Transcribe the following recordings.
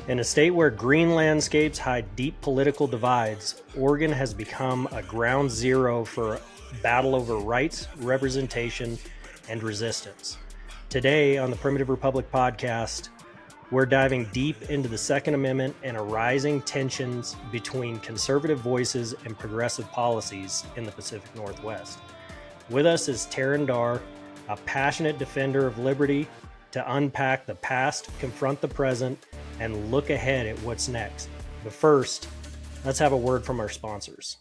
In a state where green landscapes hide deep political divides, Oregon has become a ground zero for battle over rights, representation, and resistance. Today on the Primitive Republic podcast, we're diving deep into the Second Amendment and arising tensions between conservative voices and progressive policies in the Pacific Northwest. With us is Taren Darr, a passionate defender of liberty, to unpack the past, confront the present, and look ahead at what's next. But first, let's have a word from our sponsors.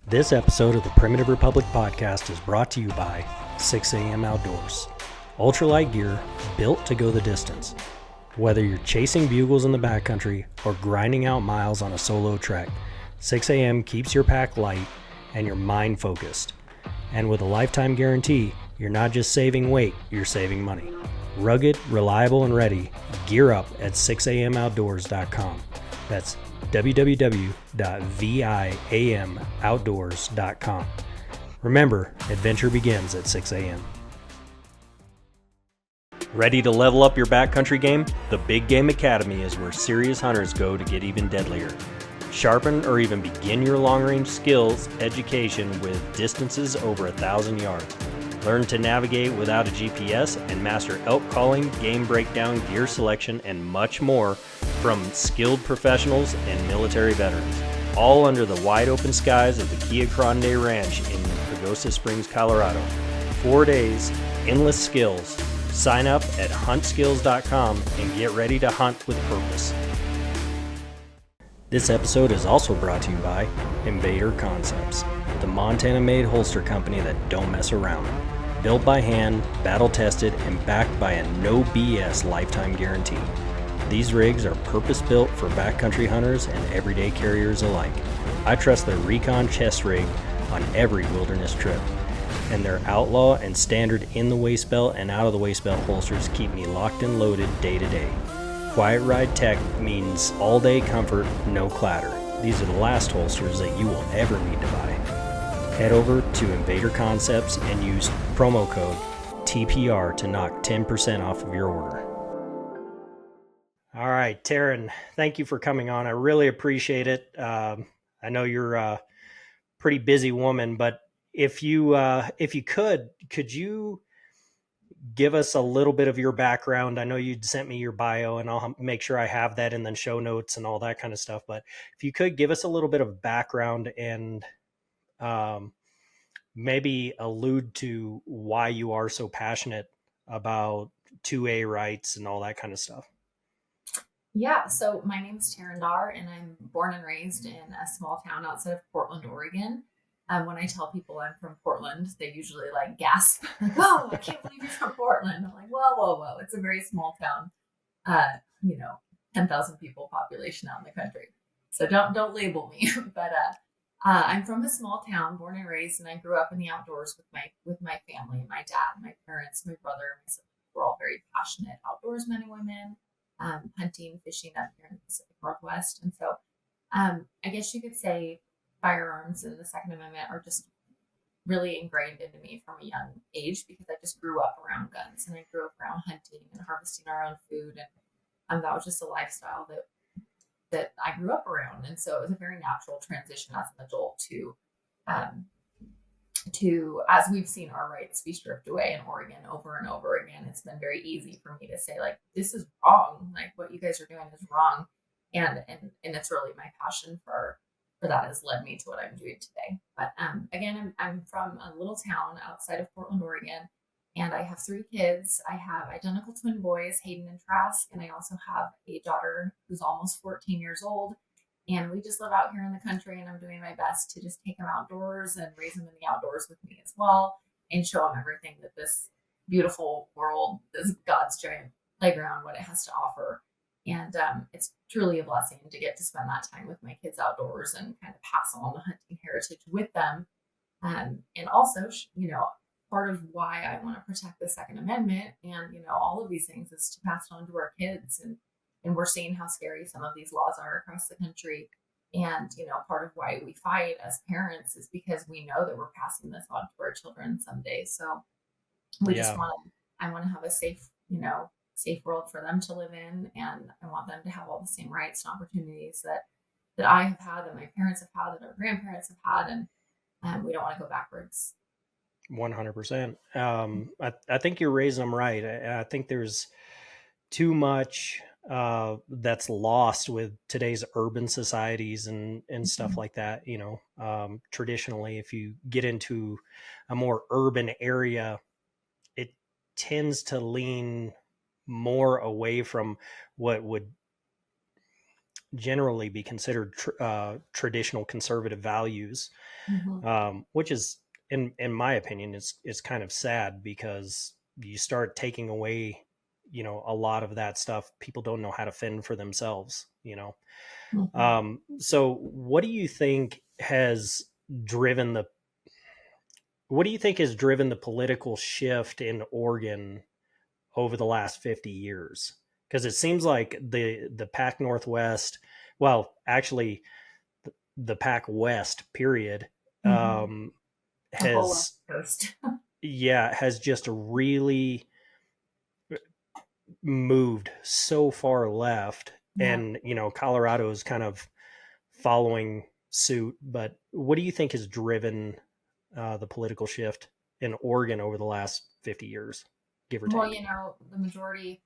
This episode of the Primitive Republic podcast is brought to you by 6 a.m. Outdoors. Ultralight gear built to go the distance. Whether you're chasing bugles in the backcountry or grinding out miles on a solo trek, 6 a.m. keeps your pack light and your mind focused. And with a lifetime guarantee, you're not just saving weight, you're saving money. Rugged, reliable, and ready, gear up at 6amoutdoors.com. That's www.viamoutdoors.com. Remember, adventure begins at 6 a.m. Ready to level up your backcountry game? The Big Game Academy is where serious hunters go to get even deadlier. Sharpen or even begin your long-range skills education with distances over 1,000 yards. Learn to navigate without a GPS and master elk calling, game breakdown, gear selection, and much more from skilled professionals and military veterans. All under the wide open skies of the Kia Grande Ranch in Pagosa Springs, Colorado. 4 days, endless skills. Sign up at huntskills.com and get ready to hunt with purpose. This episode is also brought to you by Invader Concepts, the Montana-made holster company that don't mess around. Built by hand, battle-tested, and backed by a no BS lifetime guarantee. These rigs are purpose-built for backcountry hunters and everyday carriers alike. I trust their Recon chest rig on every wilderness trip. And their Outlaw and Standard in the waist belt and out of the waist belt holsters keep me locked and loaded day to day. Quiet Ride Tech means all-day comfort, no clatter. These are the last holsters that you will ever need to buy. Head over to Invader Concepts and use promo code TPR to knock 10% off of your order. All right, Taryn, thank you for coming on. I really appreciate it. I know you're a pretty busy woman, but if you could you give us a little bit of your background? I know you'd sent me your bio, and I'll make sure I have that in the show notes and all that kind of stuff. But if you could give us a little bit of background and maybe allude to why you are so passionate about 2A rights and all that kind of stuff. Yeah, so my name's Taren Darr, and I'm born and raised in a small town outside of Portland, Oregon. When I tell people I'm from Portland, they usually like gasp, like, "Oh, I can't believe you're from Portland." I'm like, whoa. It's a very small town, 10,000 people population out in the country. So don't label me. But I'm from a small town, born and raised, and I grew up in the outdoors with my family, my dad, my parents, my brother, my sister. We're all very passionate outdoorsmen and women, hunting, fishing up here in the Pacific Northwest. And so I guess you could say firearms and the Second Amendment are just really ingrained into me from a young age because I just grew up around guns and I grew up around hunting and harvesting our own food. And that was just a lifestyle that I grew up around. And so it was a very natural transition as an adult to, as we've seen our rights be stripped away in Oregon over and over again, it's been very easy for me to say, like, this is wrong. Like, what you guys are doing is wrong. And it's really my passion for that has led me to what I'm doing today. But again, I'm from a little town outside of Portland, Oregon, and I have 3 kids. I have identical twin boys, Hayden and Trask, and I also have a daughter who's almost 14 years old. And we just live out here in the country, and I'm doing my best to just take them outdoors and raise them in the outdoors with me as well, and show them everything that this beautiful world, this God's giant playground, what it has to offer. And it's truly a blessing to get to spend that time with my kids outdoors and kind of pass on the hunting heritage with them. And also, part of why I want to protect the Second Amendment and, all of these things is to pass it on to our kids. And we're seeing how scary some of these laws are across the country. And, part of why we fight as parents is because we know that we're passing this on to our children someday. So we just I want to have a safe, safe world for them to live in, and I want them to have all the same rights and opportunities that I have had, that my parents have had, that our grandparents have had, and we don't want to go backwards. 100%. I think you're raising them right. I think there's too much that's lost with today's urban societies and stuff Mhm. like that. Traditionally, if you get into a more urban area, it tends to lean more away from what would generally be considered traditional conservative values, Mhm. which is, in my opinion, is kind of sad because you start taking away, a lot of that stuff. People don't know how to fend for themselves. Mhm. So, driven the what do you think has driven the political shift in Oregon over the last 50 years? Because it seems like the Pac Northwest, well, actually, the Pac West period, Mhm. um, The whole West has Coast. has just really moved so far left, Yeah. and Colorado is kind of following suit. But what do you think has driven the political shift in Oregon over the last 50 years, give or Well, take? the majority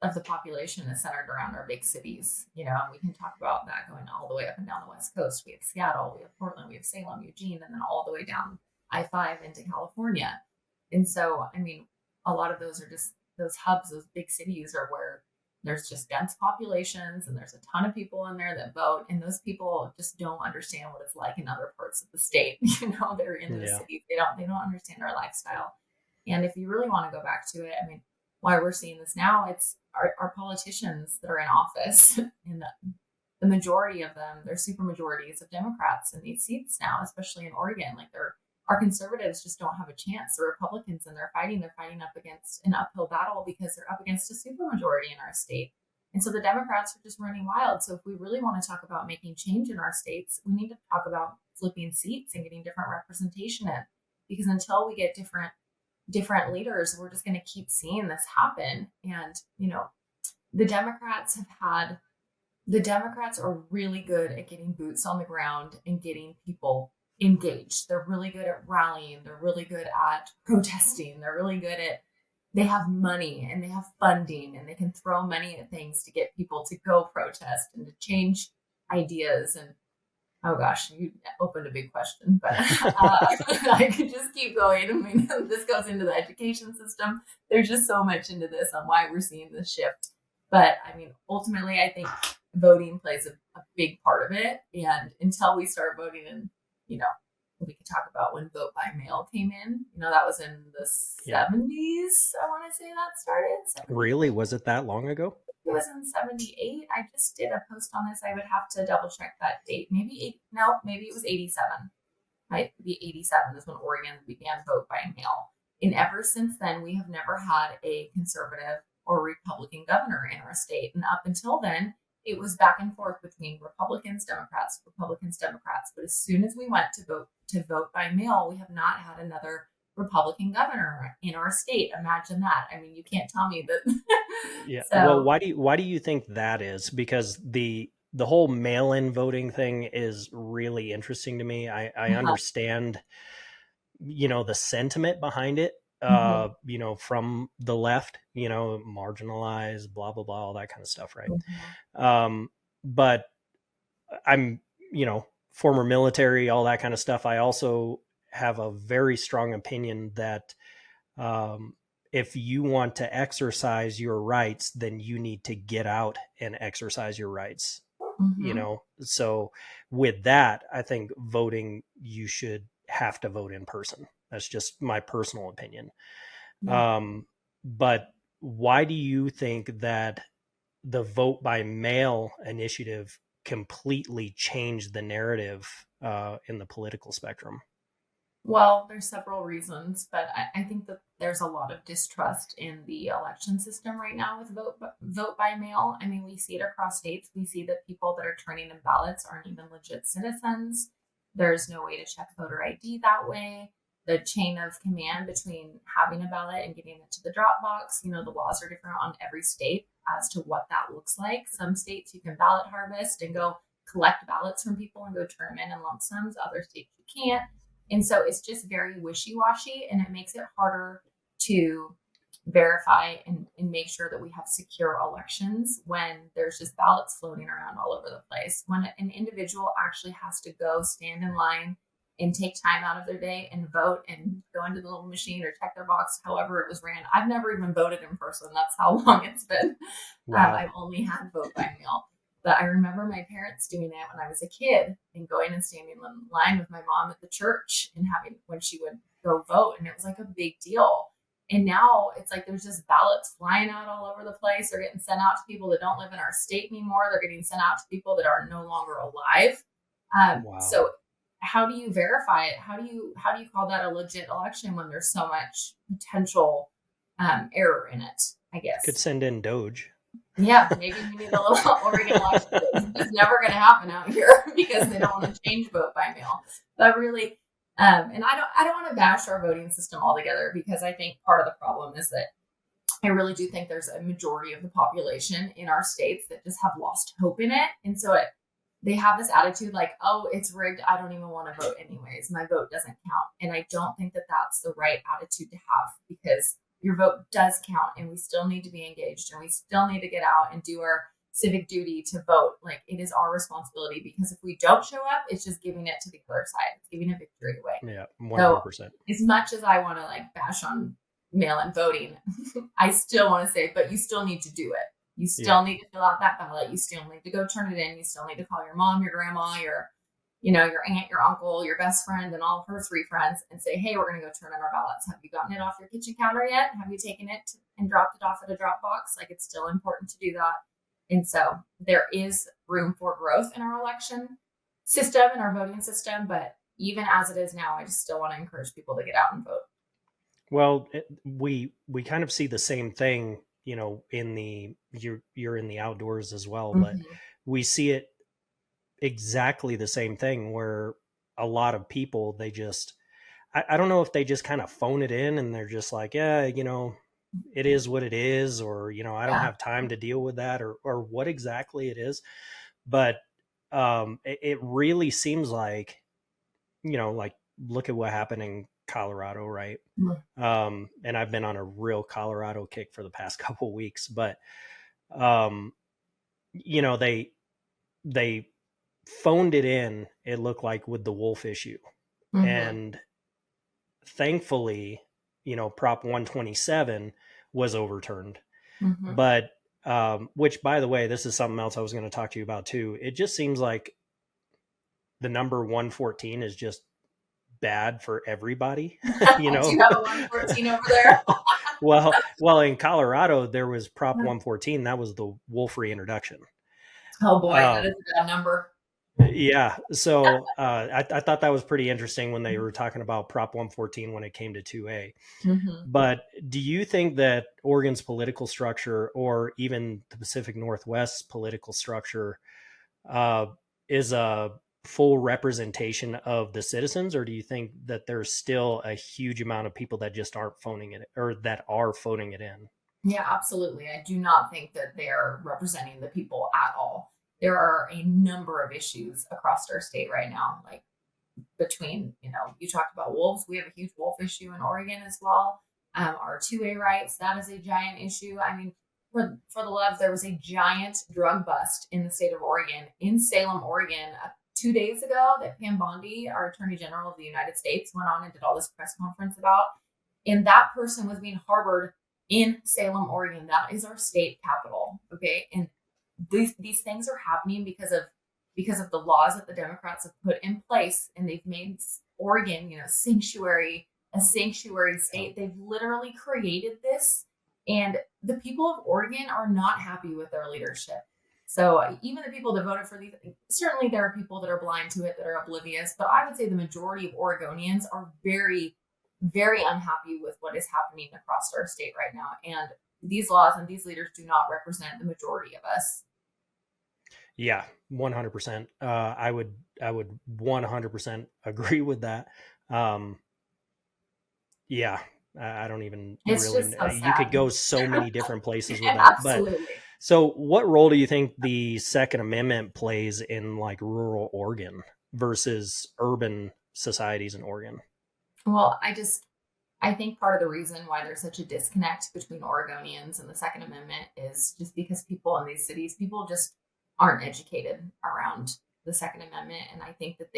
of the population is centered around our big cities, and we can talk about that going all the way up and down the West Coast. We have Seattle, we have Portland, we have Salem, Eugene, and then all the way down I-5 into California. And so, I mean, a lot of those are just those hubs, those big cities are where there's just dense populations and there's a ton of people in there that vote. And those people just don't understand what it's like in other parts of the state. They're in those Yeah. cities. They don't understand our lifestyle. And if you really want to go back to it, I mean, why we're seeing this now, it's our politicians that are in office, and the majority of them, they're super majorities of Democrats in these seats now, especially in Oregon. Like our conservatives just don't have a chance. The Republicans, and they're fighting up against an uphill battle because they're up against a super majority in our state. And so the Democrats are just running wild. So if we really want to talk about making change in our states, we need to talk about flipping seats and getting different representation in. Because until we get different leaders, we're just going to keep seeing this happen. And, the Democrats have had, the Democrats are really good at getting boots on the ground and getting people engaged. They're really good at rallying. They're really good at protesting. They're really good at, they have money and they have funding and they can throw money at things to get people to go protest and to change ideas. And oh gosh, you opened a big question, but I could just keep going. I mean, this goes into the education system. There's just so much into this on why we're seeing this shift. But I mean, ultimately, I think voting plays a big part of it. And until we start voting, and you know, we can talk about when vote by mail came in. That was in the Yeah. 70s. I want to say that started 70. Really? Was it that long ago? It was in 78. I just did a post on this. I would have to double check that date. Maybe eight, no, maybe it was 87. Might be 87 is when Oregon began vote by mail. And ever since then, we have never had a conservative or Republican governor in our state. And up until then, it was back and forth between Republicans, Democrats, Republicans, Democrats. But as soon as we went to vote by mail, we have not had another Republican governor in our state. Imagine that. I mean, you can't tell me that. Yeah. Well, So, why do you think that is? Because the whole mail-in voting thing is really interesting to me. I uh-huh. understand, the sentiment behind it, Mhm. from the left, marginalized, blah blah blah, all that kind of stuff, right? Mhm. But I'm, former military, all that kind of stuff. I also have a very strong opinion that um, if you want to exercise your rights, then you need to get out and exercise your rights. Mhm. So with that, I think voting, you should have to vote in person. That's just my personal opinion. Yeah. But why do you think that the vote by mail initiative completely changed the narrative in the political spectrum? Well, there's several reasons, but I think that there's a lot of distrust in the election system right now with vote by mail. I mean, we see it across states. We see that people that are turning in ballots aren't even legit citizens. There's no way to check voter ID that way. the chain of command between having a ballot and getting it to the drop box. The laws are different on every state as to what that looks like. Some states you can ballot harvest and go collect ballots from people and go turn them in lump sums. Other states you can't. And so it's just very wishy-washy, and it makes it harder to verify and make sure that we have secure elections when there's just ballots floating around all over the place. When an individual actually has to go stand in line and take time out of their day and vote and go into the little machine or check their box, however it was ran. I've never even voted in person. That's how long it's been. Wow. I've only had vote by mail. But I remember my parents doing it when I was a kid and going and standing in line with my mom at the church and having when she would go vote. And it was like a big deal. And now it's like there's just ballots flying out all over the place. They're getting sent out to people that don't live in our state anymore. They're getting sent out to people that are no longer alive. Wow. So how do you verify it? How do you call that a legit election when there's so much potential error in it? I guess could send in Doge. Yeah, maybe we need a little Oregon election. It's never going to happen out here because they don't want to change vote by mail. But really, and I don't want to bash our voting system altogether, because I think part of the problem is that I really do think there's a majority of the population in our states that just have lost hope in it, and so they have this attitude like, oh, it's rigged. I don't even want to vote anyways. My vote doesn't count. And I don't think that that's the right attitude to have, because your vote does count, and we still need to be engaged, and we still need to get out and do our civic duty to vote. Like, it is our responsibility, because if we don't show up, it's just giving it to the other side. It's giving a victory away. Yeah, 100%. So, as much as I want to bash on mail-in voting, I still want to say, but you still need to do it. You still need to fill out that ballot. You still need to go turn it in. You still need to call your mom, your grandma, your aunt, your uncle, your best friend, and all of her 3 friends and say, hey, we're going to go turn in our ballots. Have you gotten it off your kitchen counter yet? Have you taken it and dropped it off at a drop box? It's still important to do that. And so there is room for growth in our election system and our voting system. But even as it is now, I just still want to encourage people to get out and vote. Well, we kind of see the same thing, in you're in the outdoors as well, but we see it exactly the same thing, where a lot of people, they just, I don't know if they just kind of phone it in and they're just like, yeah, it is what it is, or, I don't have time to deal with that, or what exactly it is. But it really seems like, look at what happened in Colorado, right? And I've been on a real Colorado kick for the past couple of weeks, but they phoned it in, it looked like, with the wolf issue. And thankfully, Prop 127 was overturned. But which, by the way, this is something else I was going to talk to you about too. It just seems like the number 114 is just bad for everybody. Do you have a 114 over there? well, in Colorado, there was Prop 114. That was the wolf reintroduction. Oh boy, that is a bad number. Yeah. So I thought that was pretty interesting when they were talking about Prop 114 when it came to 2A. But do you think that Oregon's political structure, or even the Pacific Northwest's political structure, is a full representation of the citizens? Or do you think that there's still a huge amount of people that just aren't phoning it, or that are phoning it in? Yeah, absolutely. I do not think that they're representing the people at all. There are a number of issues across our state right now, between, you talked about wolves. We have a huge wolf issue in Oregon as well. Our 2A rights, that is a giant issue. I mean, for the love, there was a giant drug bust in the state of Oregon, in Salem, Oregon, 2 days ago, that Pam Bondi, our Attorney General of the United States, went on and did all this press conference about. And that person was being harbored in Salem, Oregon. That is our state capital. Okay. And these things are happening because of the laws that the Democrats have put in place, and they've made Oregon, a sanctuary state. They've literally created this, and the people of Oregon are not happy with their leadership. So even the people that voted for these, certainly there are people that are blind to it, that are oblivious, but I would say the majority of Oregonians are very, very unhappy with what is happening across our state right now. And these laws and these leaders do not represent the majority of us. Yeah, 100%. I would 100% agree with that. Yeah, I don't even It's really just so you could sad. go so many different places with that. But Absolutely. so what role do you think the Second Amendment plays in like rural Oregon versus urban societies in Oregon? Well, I think part of the reason why there's such a disconnect between Oregonians and the Second Amendment is just because people in these cities, people just aren't educated around the Second Amendment. And I think that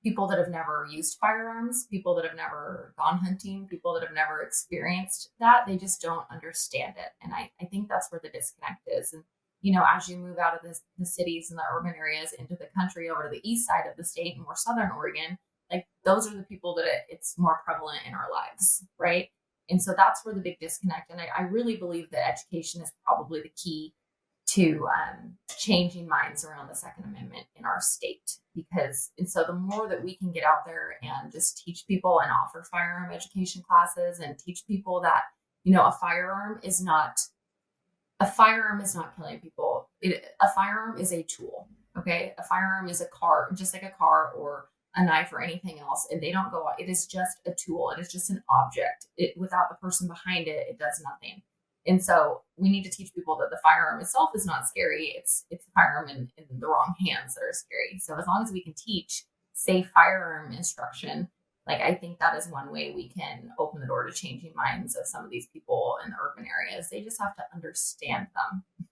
people that have never used firearms, people that have never gone hunting, people that have never experienced that, they just don't understand it. And I think that's where the disconnect is. And, as you move out of the cities and the urban areas into the country over to the east side of the state and more southern Oregon, like those are the people that it's more prevalent in our lives, right? And so that's where the big disconnect. And I really believe that education is probably the key to changing minds around the Second Amendment in our state. And so the more that we can get out there and just teach people and offer firearm education classes and teach people that, a firearm is not killing people. A firearm is a tool. Okay. A firearm is a car, just like a car or a knife or anything else. And they don't go out. It is just a tool. It is just an object. Without the person behind it, it does nothing. And so we need to teach people that the firearm itself is not scary. It's the firearm in the wrong hands that are scary. So as long as we can teach safe firearm instruction, like I think that is one way we can open the door to changing minds of some of these people in the urban areas. They just have to understand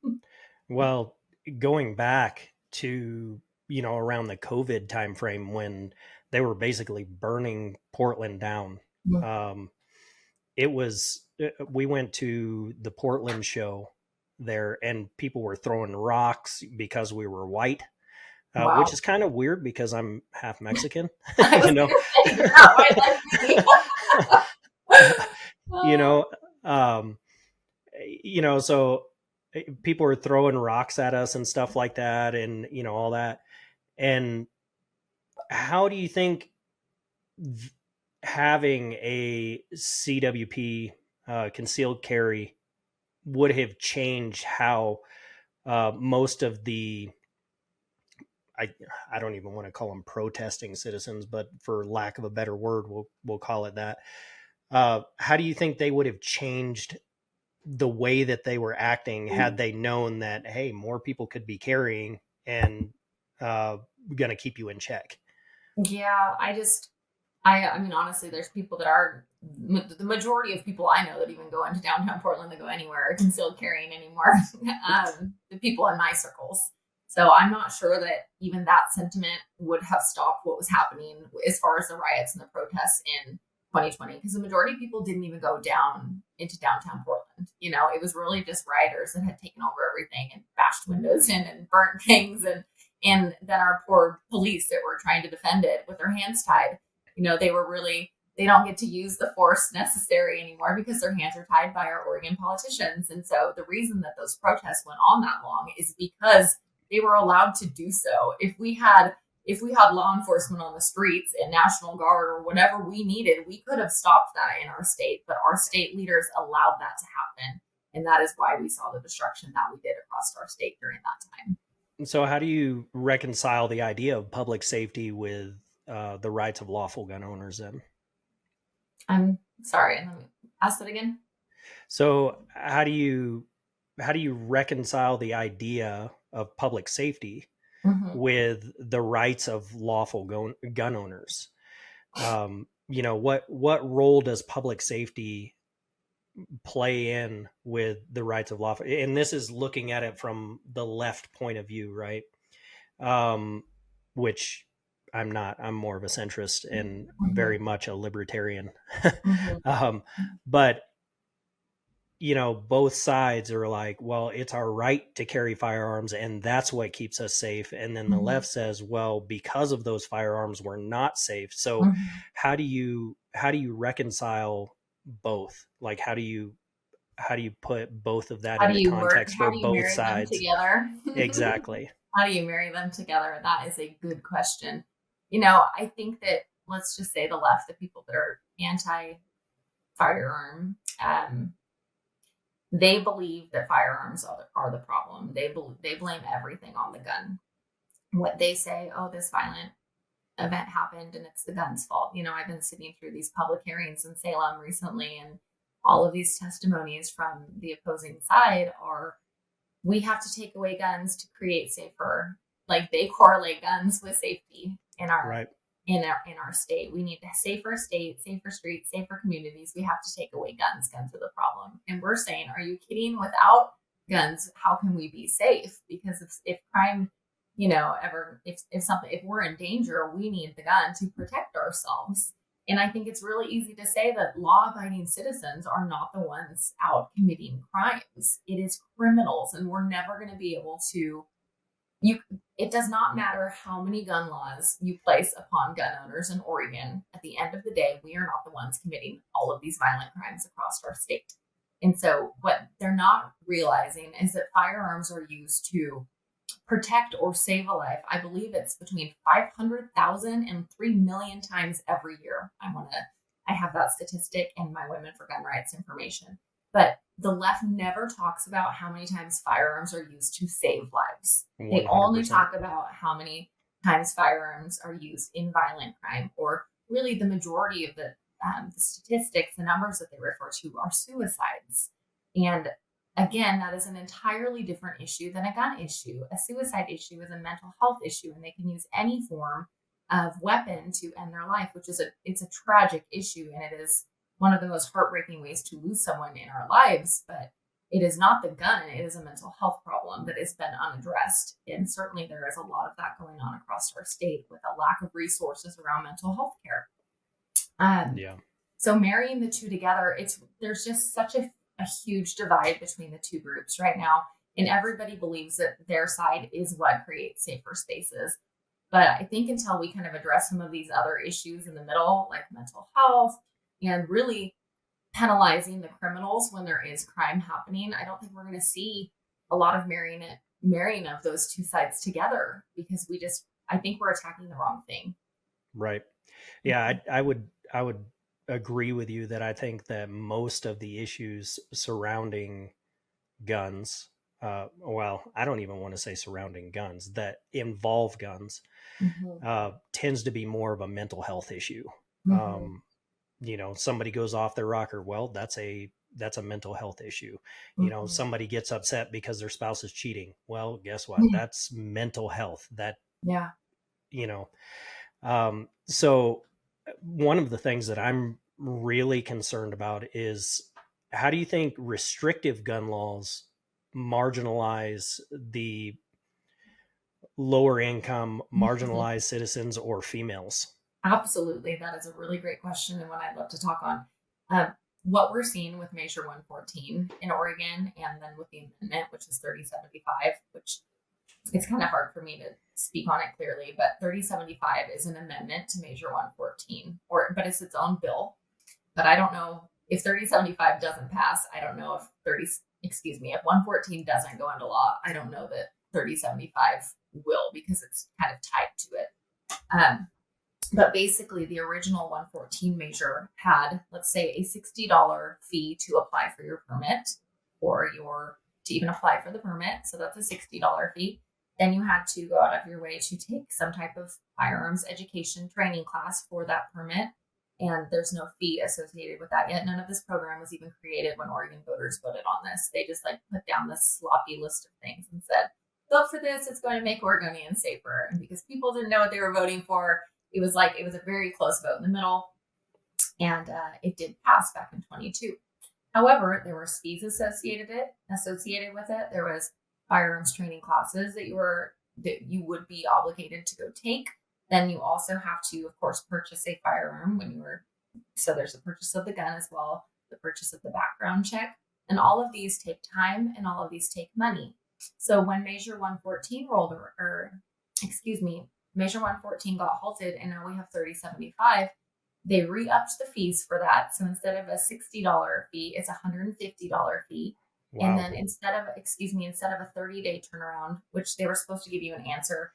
them. Well, going back to, around the COVID timeframe when they were basically burning Portland down. Um, it was we went to the Portland show there, and people were throwing rocks because we were white, which Wow. is kind of weird because I'm half Mexican. I you was know, gonna say you're not white like me. you know, um, so people were throwing rocks at us and stuff like that, and all that. And how do you think having a CWP, concealed carry, would have changed how most of the I I don't even want to call them protesting citizens, but for lack of a better word, we'll call it that. How do you think they would have changed the way that they were acting had they known that, hey, more people could be carrying and going to keep you in check? Yeah, I mean, honestly, there's people that are the majority of people I know that even go into downtown Portland that go anywhere are concealed carrying anymore. The people in my circles. So I'm not sure that even that sentiment would have stopped what was happening as far as the riots and the protests in 2020, because the majority of people didn't even go down into downtown Portland. It was really just rioters that had taken over everything and bashed windows in and burnt things, and then our poor police that were trying to defend it with their hands tied. They don't get to use the force necessary anymore because their hands are tied by our Oregon politicians. And so the reason that those protests went on that long is because they were allowed to do so. If we had law enforcement on the streets and National Guard or whatever we needed, we could have stopped that in our state, but our state leaders allowed that to happen. And that is why we saw the destruction that we did across our state during that time. So, how do you reconcile the idea of public safety with the rights of lawful gun owners? Then, I'm sorry. Let me ask that again. so how do you reconcile the idea of public safety Mm-hmm. with the rights of lawful gun owners? What role does public safety play in with the rights of lawful? And this is looking at it from the left point of view, right? um, which I'm not. I'm more of a centrist and Mm-hmm. very much a libertarian. Mm-hmm. um, but both sides are like, well, it's our right to carry firearms, and that's what keeps us safe. And then the Mm-hmm. left says, well, because of those firearms, we're not safe. So, Mm-hmm. how do you reconcile both? Like, how do you put both of that How do into you work? context How for do you both marry them sides? together? Exactly. How do you marry them together? That is a good question. I think that let's just say the left, the people that are anti firearm, they believe that firearms are the problem. They blame everything on the gun. What they say, oh, this violent event happened and it's the gun's fault. I've been sitting through these public hearings in Salem recently, and all of these testimonies from the opposing side are, we have to take away guns to create safer, like they correlate guns with safety in our Right. in our state. We need a safer state, safer streets, safer communities. We have to take away guns. Guns are the problem. And we're saying, are you kidding? Without guns, how can we be safe? Because if crime, if we're in danger, we need the gun to protect ourselves. And I think it's really easy to say that law-abiding citizens are not the ones out committing crimes. It is criminals, and we're never going to be able to. It does not matter how many gun laws you place upon gun owners in Oregon. At the end of the day, we are not the ones committing all of these violent crimes across our state. And so what they're not realizing is that firearms are used to protect or save a life. I believe it's between 500,000 and 3 million times every year. I have that statistic in my Women for Gun Rights information. But the left never talks about how many times firearms are used to save lives. 100%. They only talk about how many times firearms are used in violent crime, or really the majority of the statistics, the numbers that they refer to are suicides. And again, that is an entirely different issue than a gun issue. A suicide issue is a mental health issue, and they can use any form of weapon to end their life, which is it's a tragic issue, and it is one of the most heartbreaking ways to lose someone in our lives. But it is not the gun; it is a mental health problem that has been unaddressed, and certainly there is a lot of that going on across our state with a lack of resources around mental health care. So marrying the two together, there's just such a huge divide between the two groups right now. And everybody believes that their side is what creates safer spaces. But I think until we kind of address some of these other issues in the middle, like mental health and really penalizing the criminals when there is crime happening, I don't think we're going to see a lot of marrying of those two sides together, because I think we're attacking the wrong thing. Right. Yeah, I would agree with you that I think that most of the issues surrounding guns, well, I don't even want to say surrounding guns, that involve guns, tends to be more of a mental health issue. Somebody goes off their rocker. Well, that's a mental health issue. Somebody gets upset because their spouse is cheating. Well, guess what? That's mental health. So one of the things that I'm really concerned about is, how do you think restrictive gun laws marginalize the lower income, marginalized citizens or females? Absolutely. That is a really great question, and one I'd love to talk on. What we're seeing with Measure 114 in Oregon, and then with the amendment, which is 3075, which it's kind of hard for me to speak on it clearly, but 3075 is an amendment to Measure 114, but it's its own bill. But I don't know if 3075 doesn't pass. I don't know if 114 doesn't go into law, I don't know that 3075 will, because it's kind of tied to it. But basically, the original 114 measure had, let's say, a $60 fee to apply for your permit, or to even apply for the permit. So that's a $60 fee. Then you had to go out of your way to take some type of firearms education training class for that permit. And there's no fee associated with that yet. None of this program was even created when Oregon voters voted on this. They just put down this sloppy list of things and said, vote for this, it's going to make Oregonians safer. And because people didn't know what they were voting for, it was a very close vote in the middle. And it did pass back in 22. However, there were fees associated with it. There was firearms training classes that you would be obligated to go take. Then you also have to, of course, purchase a firearm so there's the purchase of the gun as well, the purchase of the background check. And all of these take time, and all of these take money. So when Measure 114 Measure 114 got halted, and now we have 3075, they re-upped the fees for that. So instead of a $60 fee, it's a $150 fee. Wow. And then instead of a 30-day turnaround, which they were supposed to give you an answer,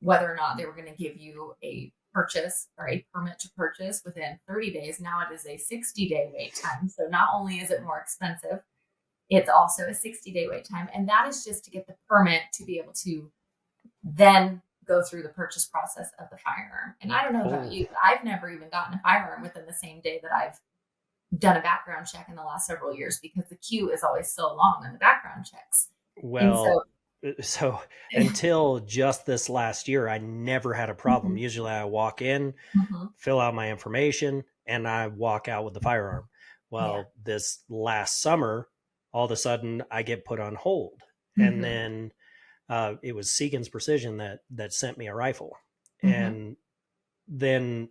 whether or not they were going to give you a purchase or a permit to purchase within 30 days, now it is a 60-day wait time. So not only is it more expensive, it's also a 60-day wait time. And that is just to get the permit to be able to then go through the purchase process of the firearm. And I don't know about Oh, you, but I've never even gotten a firearm within the same day that I've done a background check in the last several years, because the queue is always so long on the background checks. And so, well, so until just this last year, I never had a problem. mhm, Usually I walk in, mhm, fill out my information, and I walk out with the firearm. yeah. Well, this last summer, all of a sudden I get put on hold. And Hmm. then it was Segan's Precision that sent me a rifle. Hmm. And then,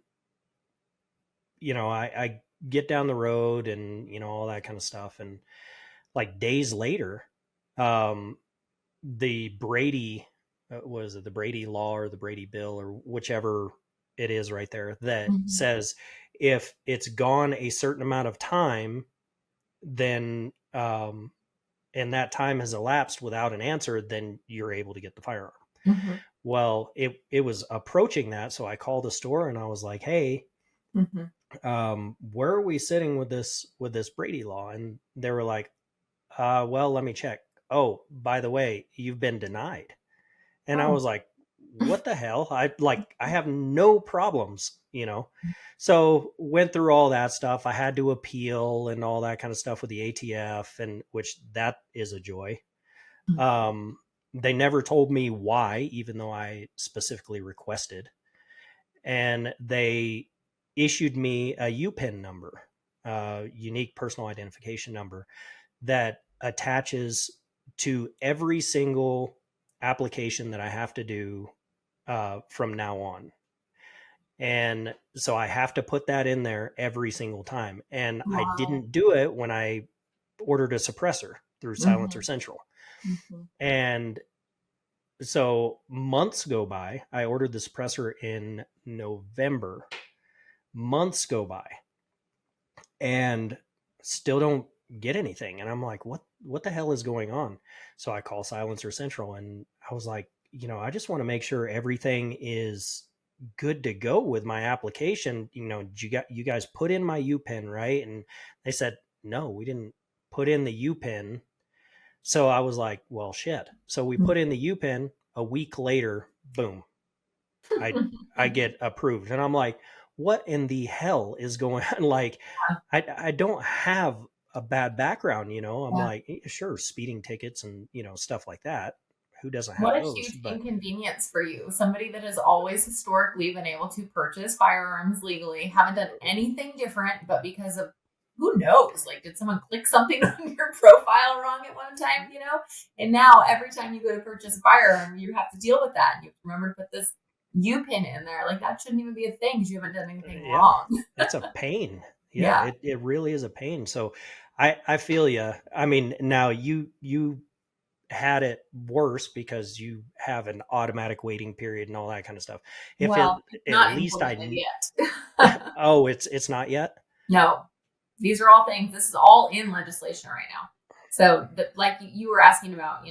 I get down the road and, all that kind of stuff. And like days later, um, the Brady, was it the Brady law or the Brady bill or whichever it is right there, that Hmm. says if it's gone a certain amount of time, then, and that time has elapsed without an answer, then you're able to get the firearm. Hmm. Well, it was approaching that. So I called the store and I was like, hey, Hmm. where are we sitting with this Brady law? And they were like, well, let me check. Oh, by the way, you've been denied. And I Oh. was like, what the hell? I have no problems. So went through all that stuff. I had to appeal and all that kind of stuff with the ATF, and which that is a joy. Um, they never told me why, even though I specifically requested. And they issued me a UPIN number, unique personal identification number, that attaches to every single application that I have to do from now on. And so I have to put that in there every single time. And I Wow. didn't do it when I ordered a suppressor through Silencer Hmm. Central. Hmm. And so months go by. I ordered the suppressor in November. Months go by and still don't get anything. And I'm like, what the hell is going on? So I call Silencer Central and I was like, I just want to make sure everything is good to go with my application. You guys put in my UPIN, right? And they said, no, we didn't put in the UPIN. So I was like, well, shit. So we put in the UPIN. A week later, boom, I I get approved, and I'm like, what in the hell is going on? Like, I don't have a bad background. I'm Yeah. like, sure, speeding tickets and stuff like that. Who doesn't What have a those? huge But inconvenience for you. Somebody that has always historically been able to purchase firearms legally, haven't done anything different, but because of who knows, like, did someone click something on your profile wrong at one time, And now every time you go to purchase a firearm, you have to deal with that. And you have to remember to put this UPIN in there. Like, that shouldn't even be a thing because you haven't done anything yeah, wrong. it's a pain. Yeah, Yeah. it really is a pain. So I feel you. I mean, now you had it worse because you have an automatic waiting period and all that kind of stuff. If it Well, it's at not least implemented I yet. oh, it's not yet. No, these are all things. This is all in legislation right now. So, like you were asking about,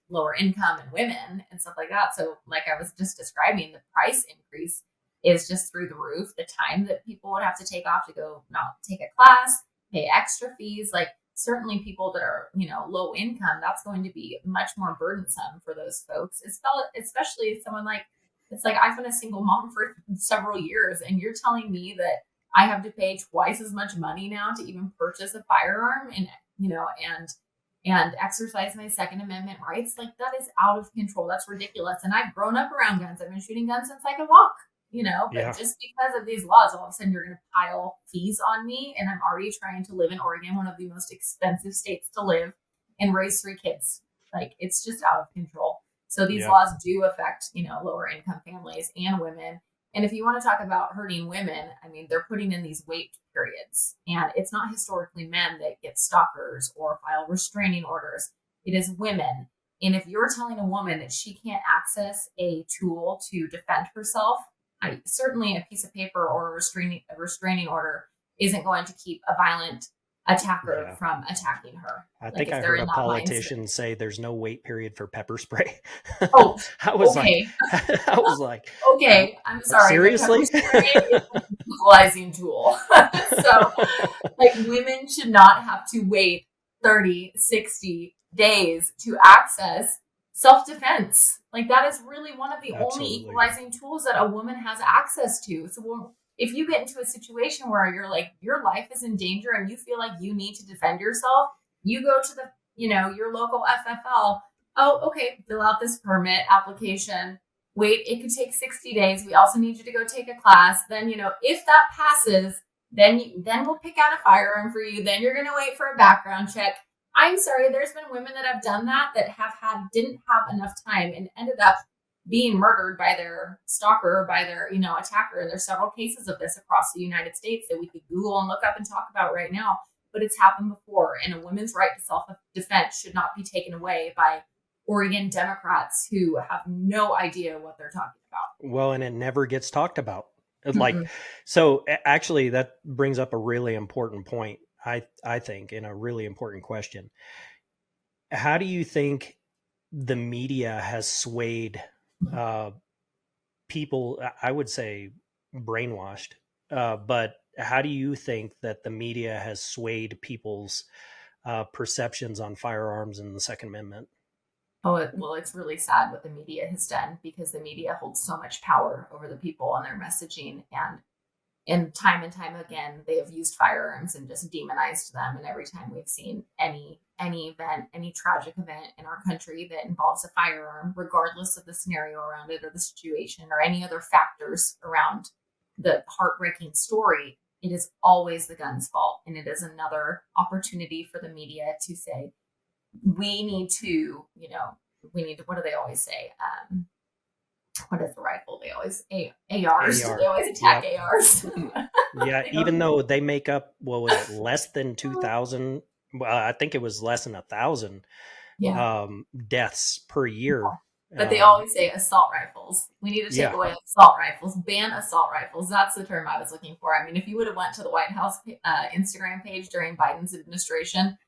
lower income and women and stuff like that. So, like I was just describing, the price increase is just through the roof. The time that people would have to take off to go not take a class, pay extra fees, like certainly people that are, low income, that's going to be much more burdensome for those folks. Especially someone like, it's like I've been a single mom for several years, and you're telling me that I have to pay twice as much money now to even purchase a firearm and exercise my Second Amendment rights. Like, that is out of control. That's ridiculous. And I've grown up around guns. I've been shooting guns since I could walk, but Yeah, just because of these laws, all of a sudden you're going to pile fees on me. And I'm already trying to live in Oregon, one of the most expensive states to live, and raise 3 kids. Like, it's just out of control. So these yeah, laws do affect, lower income families and women. And if you want to talk about hurting women, I mean, they're putting in these wait periods, and it's not historically men that get stalkers or file restraining orders. It is women. And if you're telling a woman that she can't access a tool to defend herself, certainly a piece of paper or a restraining order isn't going to keep a violent attacker yeah. from attacking her. I Like, think if I they're heard in a that mindset. politician say there's no wait period for pepper spray. Oh, I was like, okay. I was like, Okay, I'm sorry, but pepper seriously? spray is an equalizing tool. So, like, women should not have to wait 30, 60 days to access self-defense. Like that is really one of the only Absolutely. equalizing tools that a woman has access to. So if you get into a situation where you're like, your life is in danger and you feel like you need to defend yourself, you go to the, your local FFL. Oh, okay, fill out this permit application. Wait, it could take 60 days. We also need you to go take a class. Then, if that passes, then we'll pick out a firearm for you. Then you're going to wait for a background check. I'm sorry, there's been women that have done that didn't have enough time and ended up being murdered by their stalker or by their, attacker. And there's several cases of this across the United States that we could Google and look up and talk about right now. But it's happened before. And a woman's right to self-defense should not be taken away by Oregon Democrats who have no idea what they're talking about. Well, and it never gets talked about. Mm-mm. So actually that brings up a really important point, I think, and a really important question. How do you think the media has swayed people, I would say brainwashed, but how do you think that the media has swayed people's perceptions on firearms and the Second Amendment? Well, it's really sad what the media has done because the media holds so much power over the people and their messaging. And time again, they have used firearms and just demonized them. And every time we've seen any event, any tragic event in our country that involves a firearm, regardless of the scenario around it or the situation or any other factors around the heartbreaking story, it is always the gun's fault. And it is another opportunity for the media to say, we need to, what do they always say? What is the rifle? They always ARs. AR. They always attack ARs. Yeah, even though they make up, what was it, less than 2,000? Well, I think it was less than 1,000 Yeah. deaths per year. But they always say assault rifles. We need to take Yeah, away assault rifles, ban assault rifles. That's the term I was looking for. I mean, if you would have went to the White House Instagram page during Biden's administration,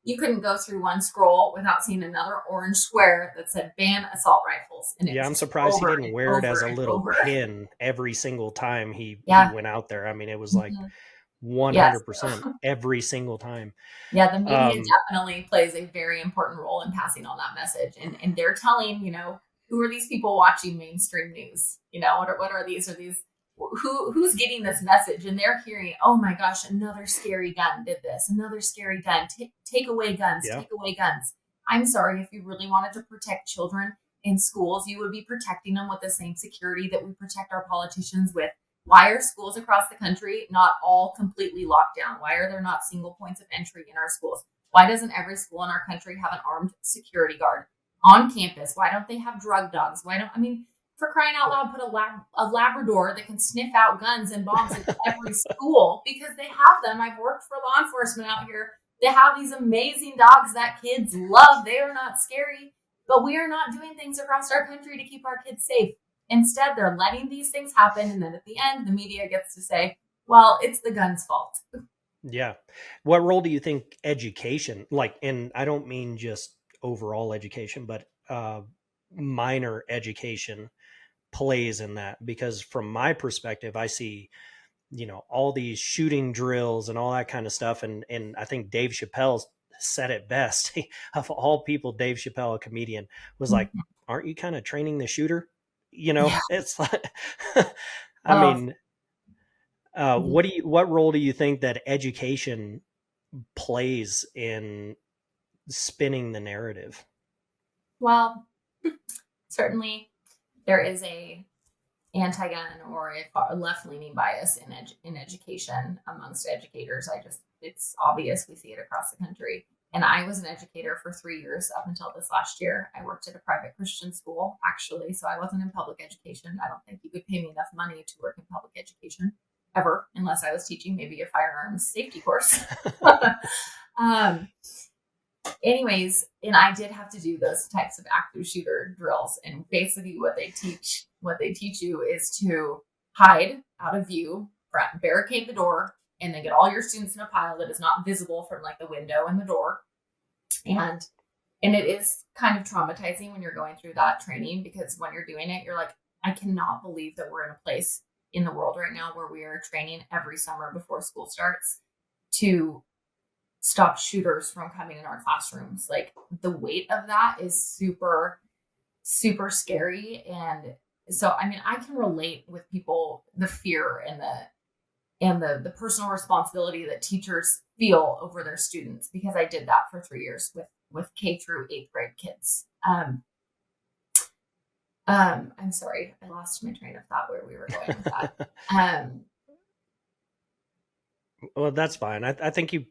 you couldn't go through one scroll without seeing another orange square that said ban assault rifles. And it yeah. was I'm just surprised he over didn't and wear it as over a and little over. pin every single time he Yeah. went out there. I mean, it was like Mm-hmm. Yes. 100% every single time. Yeah, the media Um, definitely plays a very important role in passing on that message. And they're telling, who are these people watching mainstream news? What are these? Are these who's getting this message? And they're hearing, oh my gosh, another scary gun did this, another scary gun. Take away guns, yeah, take away guns. I'm sorry, if you really wanted to protect children in schools, you would be protecting them with the same security that we protect our politicians with. Why are schools across the country not all completely locked down? Why are there not single points of entry in our schools? Why doesn't every school in our country have an armed security guard on campus? Why don't they have drug dogs? For crying out loud, put a Labrador that can sniff out guns and bombs in every school because they have them. I've worked for law enforcement out here. They have these amazing dogs that kids love. They are not scary, but we are not doing things across our country to keep our kids safe. Instead, they're letting these things happen. And then at the end, the media gets to say, well, it's the gun's fault. yeah. What role do you think education, and I don't mean just overall education, but minor education plays in that? Because from my perspective, I see, all these shooting drills and all that kind of stuff. And I think Dave Chappelle said it best. Of all people, Dave Chappelle, a comedian, was like, aren't you kind of training the shooter? Yeah. It's like, I Oh, mean, what role do you think that education plays in spinning the narrative? well, certainly there is a anti-gun or a left-leaning bias in education amongst educators. It's obvious. We see it across the country. And I was an educator for 3 years up until this last year. I worked at a private Christian school, actually, so I wasn't in public education. I don't think you could pay me enough money to work in public education ever, unless I was teaching maybe a firearms safety course. um, Anyways, and I did have to do those types of active shooter drills. And basically what they teach you is to hide out of view, barricade the door, and then get all your students in a pile that is not visible from like the window and the door. And it is kind of traumatizing when you're going through that training, because when you're doing it, you're like, I cannot believe that we're in a place in the world right now where we are training every summer before school starts to stop shooters from coming in our classrooms. Like the weight of that is super, super scary. And so, I mean, I can relate with people, the fear and the personal responsibility that teachers feel over their students, because I did that for 3 years with K through 8th grade kids. I'm sorry, I lost my train of thought where we were going with that. Well, that's fine. I think you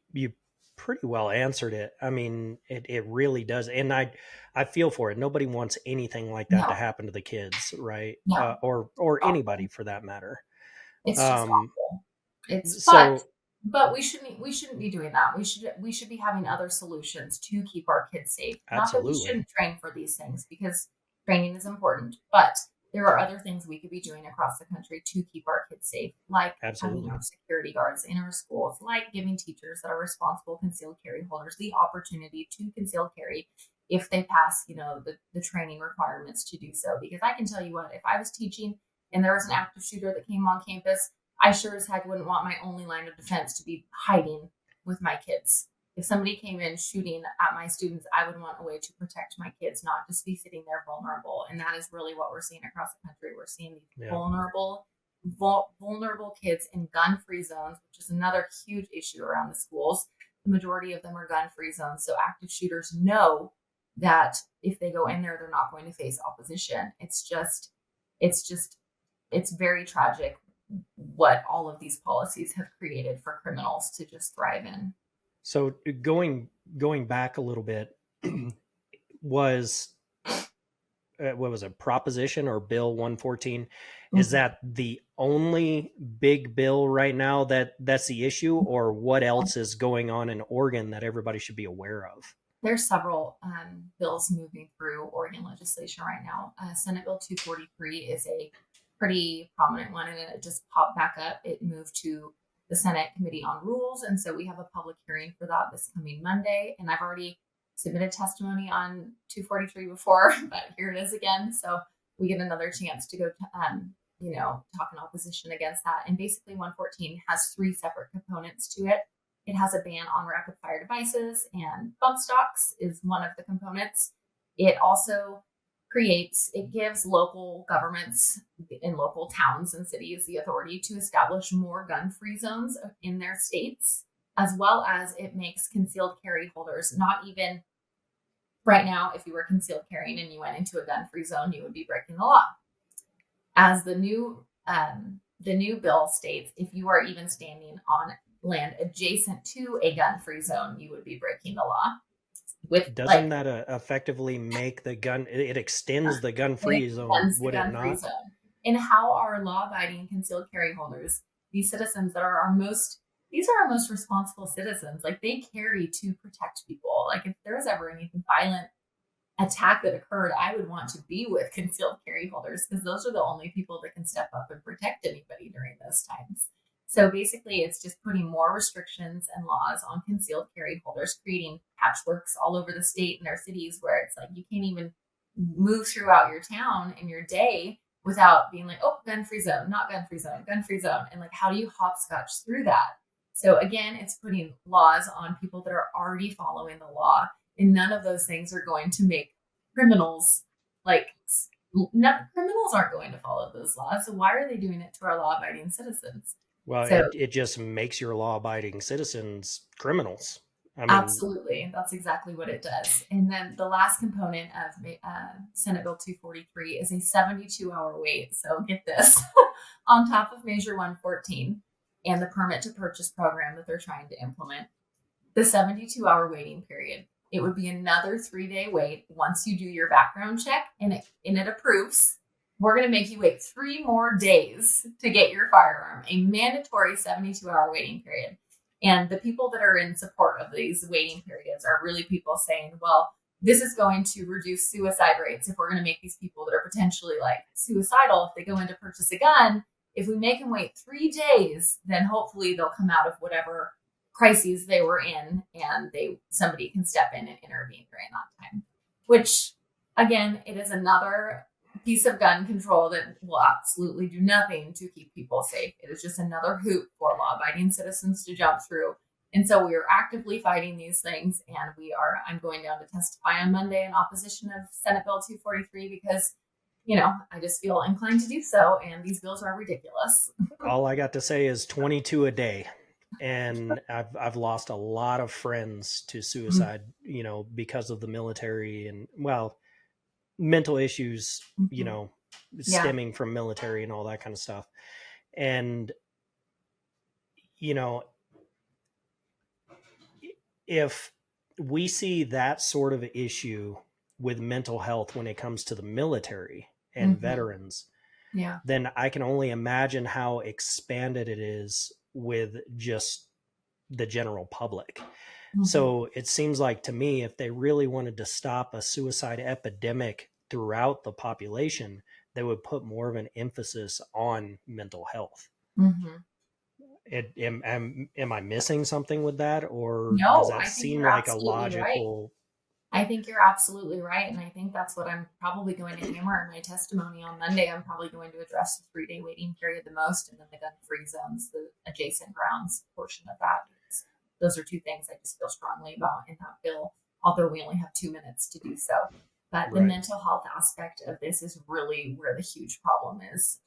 pretty well answered it. I mean, it really does, and I feel for it. Nobody wants anything like that to No, happen to the kids, right? no, Or awful. anybody for that matter. It's just Um, awful. It's so but we shouldn't be doing that. We should be having other solutions to keep our kids safe. Not that we absolutely, shouldn't train for these things, because training is important, but there are other things we could be doing across the country to keep our kids safe, like having absolutely. our security guards in our schools, like giving teachers that are responsible concealed carry holders the opportunity to conceal carry if they pass, the training requirements to do so. Because I can tell you what, if I was teaching and there was an active shooter that came on campus, I sure as heck wouldn't want my only line of defense to be hiding with my kids. If somebody came in shooting at my students, I would want a way to protect my kids, not just be sitting there vulnerable. And that is really what we're seeing across the country. We're seeing these Yeah. vulnerable kids in gun-free zones, which is another huge issue around the schools. The majority of them are gun-free zones. So active shooters know that if they go in there, they're not going to face opposition. It's very tragic what all of these policies have created for criminals to just thrive in. So going back a little bit, was what was it, Proposition or Bill 114? Is Mm-hmm. that the only big bill right now that's the issue, or what else is going on in Oregon that everybody should be aware of? There's several bills moving through Oregon legislation right now. Senate Bill 243 is a pretty prominent one, and it just popped back up. It moved to the Senate Committee on Rules, and so we have a public hearing for that this coming Monday. And I've already submitted testimony on 243 before, but here it is again. So we get another chance to go, talk in opposition against that. And basically, 114 has three separate components to it. It has a ban on rapid fire devices, and bump stocks is one of the components. It also it gives local governments in local towns and cities the authority to establish more gun-free zones in their states, as well as it makes concealed carry holders not even right now. If you were concealed carrying and you went into a gun-free zone, you would be breaking the law. As the new bill states, if you are even standing on land adjacent to a gun-free zone, you would be breaking the law. Doesn't that effectively make the gun? It extends the gun-free zone, would it not? And how our law-abiding concealed carry holders, these citizens that are these are our most responsible citizens. Like, they carry to protect people. Like, if there's ever anything violent attack that occurred, I would want to be with concealed carry holders, because those are the only people that can step up and protect anybody during those times. So basically, it's just putting more restrictions and laws on concealed carry holders, creating patchworks all over the state and their cities, where it's like you can't even move throughout your town in your day without being like, oh, gun-free zone, not gun-free zone, gun-free zone. And like, how do you hopscotch through that? So again, it's putting laws on people that are already following the law. And none of those things are going to make criminals criminals aren't going to follow those laws. So why are they doing it to our law-abiding citizens? Well, So it just makes your law-abiding citizens criminals. I mean, absolutely, that's exactly what it does. And then the last component of Senate Bill 243 is a 72-hour wait. So get this, on top of Measure 114 and the permit to purchase program that they're trying to implement, the 72-hour waiting period. It would be another 3-day wait once you do your background check and it approves. We're going to make you wait 3 more days to get your firearm, a mandatory 72-hour waiting period. And the people that are in support of these waiting periods are really people saying, well, this is going to reduce suicide rates if we're going to make these people that are potentially like suicidal if they go in to purchase a gun. If we make them wait 3 days, then hopefully they'll come out of whatever crises they were in, and somebody can step in and intervene during that time. Which, again, it is another piece of gun control that will absolutely do nothing to keep people safe. It is just another hoop for law-abiding citizens to jump through And so we are actively fighting these things, and I'm going down to testify on Monday in opposition of Senate Bill 243 because, I just feel inclined to do so, and these bills are ridiculous. All I got to say is 22 a day. And I've lost a lot of friends to suicide, because of the military and, well, mental issues, Mm-hmm. Yeah. stemming from military and all that kind of stuff. And, you know, if we see that sort of issue with mental health when it comes to the military and Mm-hmm. veterans, Yeah. then I can only imagine how expanded it is with just the general public. Mm-hmm. So it seems like to me, if they really wanted to stop a suicide epidemic throughout the population, they would put more of an emphasis on mental health. Mm-hmm. Am I missing something with that, or does No, that I think seem you're like a absolutely right. logical? I think you're absolutely right. And I think that's what I'm probably going to hammer in my testimony on Monday. I'm probably going to address the 3-day waiting period the most, and then the gun free zones, the adjacent grounds portion of that, because those are two things I just feel strongly about in that bill, although we only have 2 minutes to do so. But the Right. mental health aspect of this is really where the huge problem is,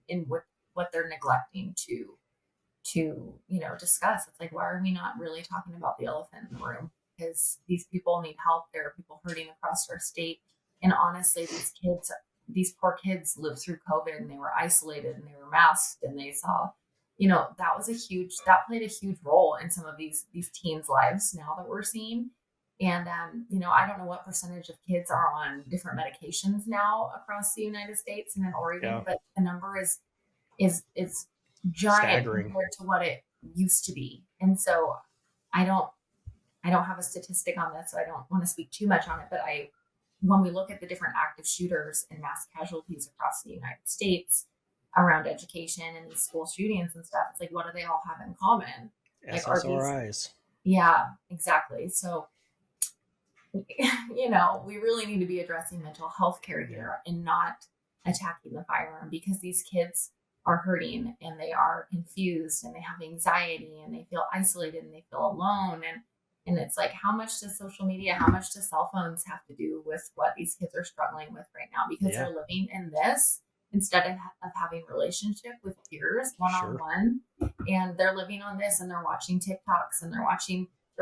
in what they're neglecting to discuss. It's like, why are we not really talking about the elephant in the room? Because these people need help. There are people hurting across our state, and honestly, these poor kids lived through COVID, and they were isolated, and they were masked, and they saw, that played a huge role in some of these teens lives now that we're seeing. And I don't know what percentage of kids are on different medications now across the United States and in Oregon, Yeah. but the number is giant Staggering. compared to what it used to be. And so I don't I don't have a statistic on this, so I don't want to speak too much on it. But when we look at the different active shooters and mass casualties across the United States around education and these school shootings and stuff, it's like, what do they all have in common? Like, are these? SSRIs. Yeah, exactly. So we really need to be addressing mental health care Yeah. here and not attacking the firearm, because these kids are hurting and they are confused and they have anxiety and they feel isolated and they feel alone. And it's like, how much does social media, how much do cell phones have to do with what these kids are struggling with right now? Because Yeah. they're living in this instead of having relationship with peers one on Sure. one. And they're living on this, and they're watching TikToks, and they're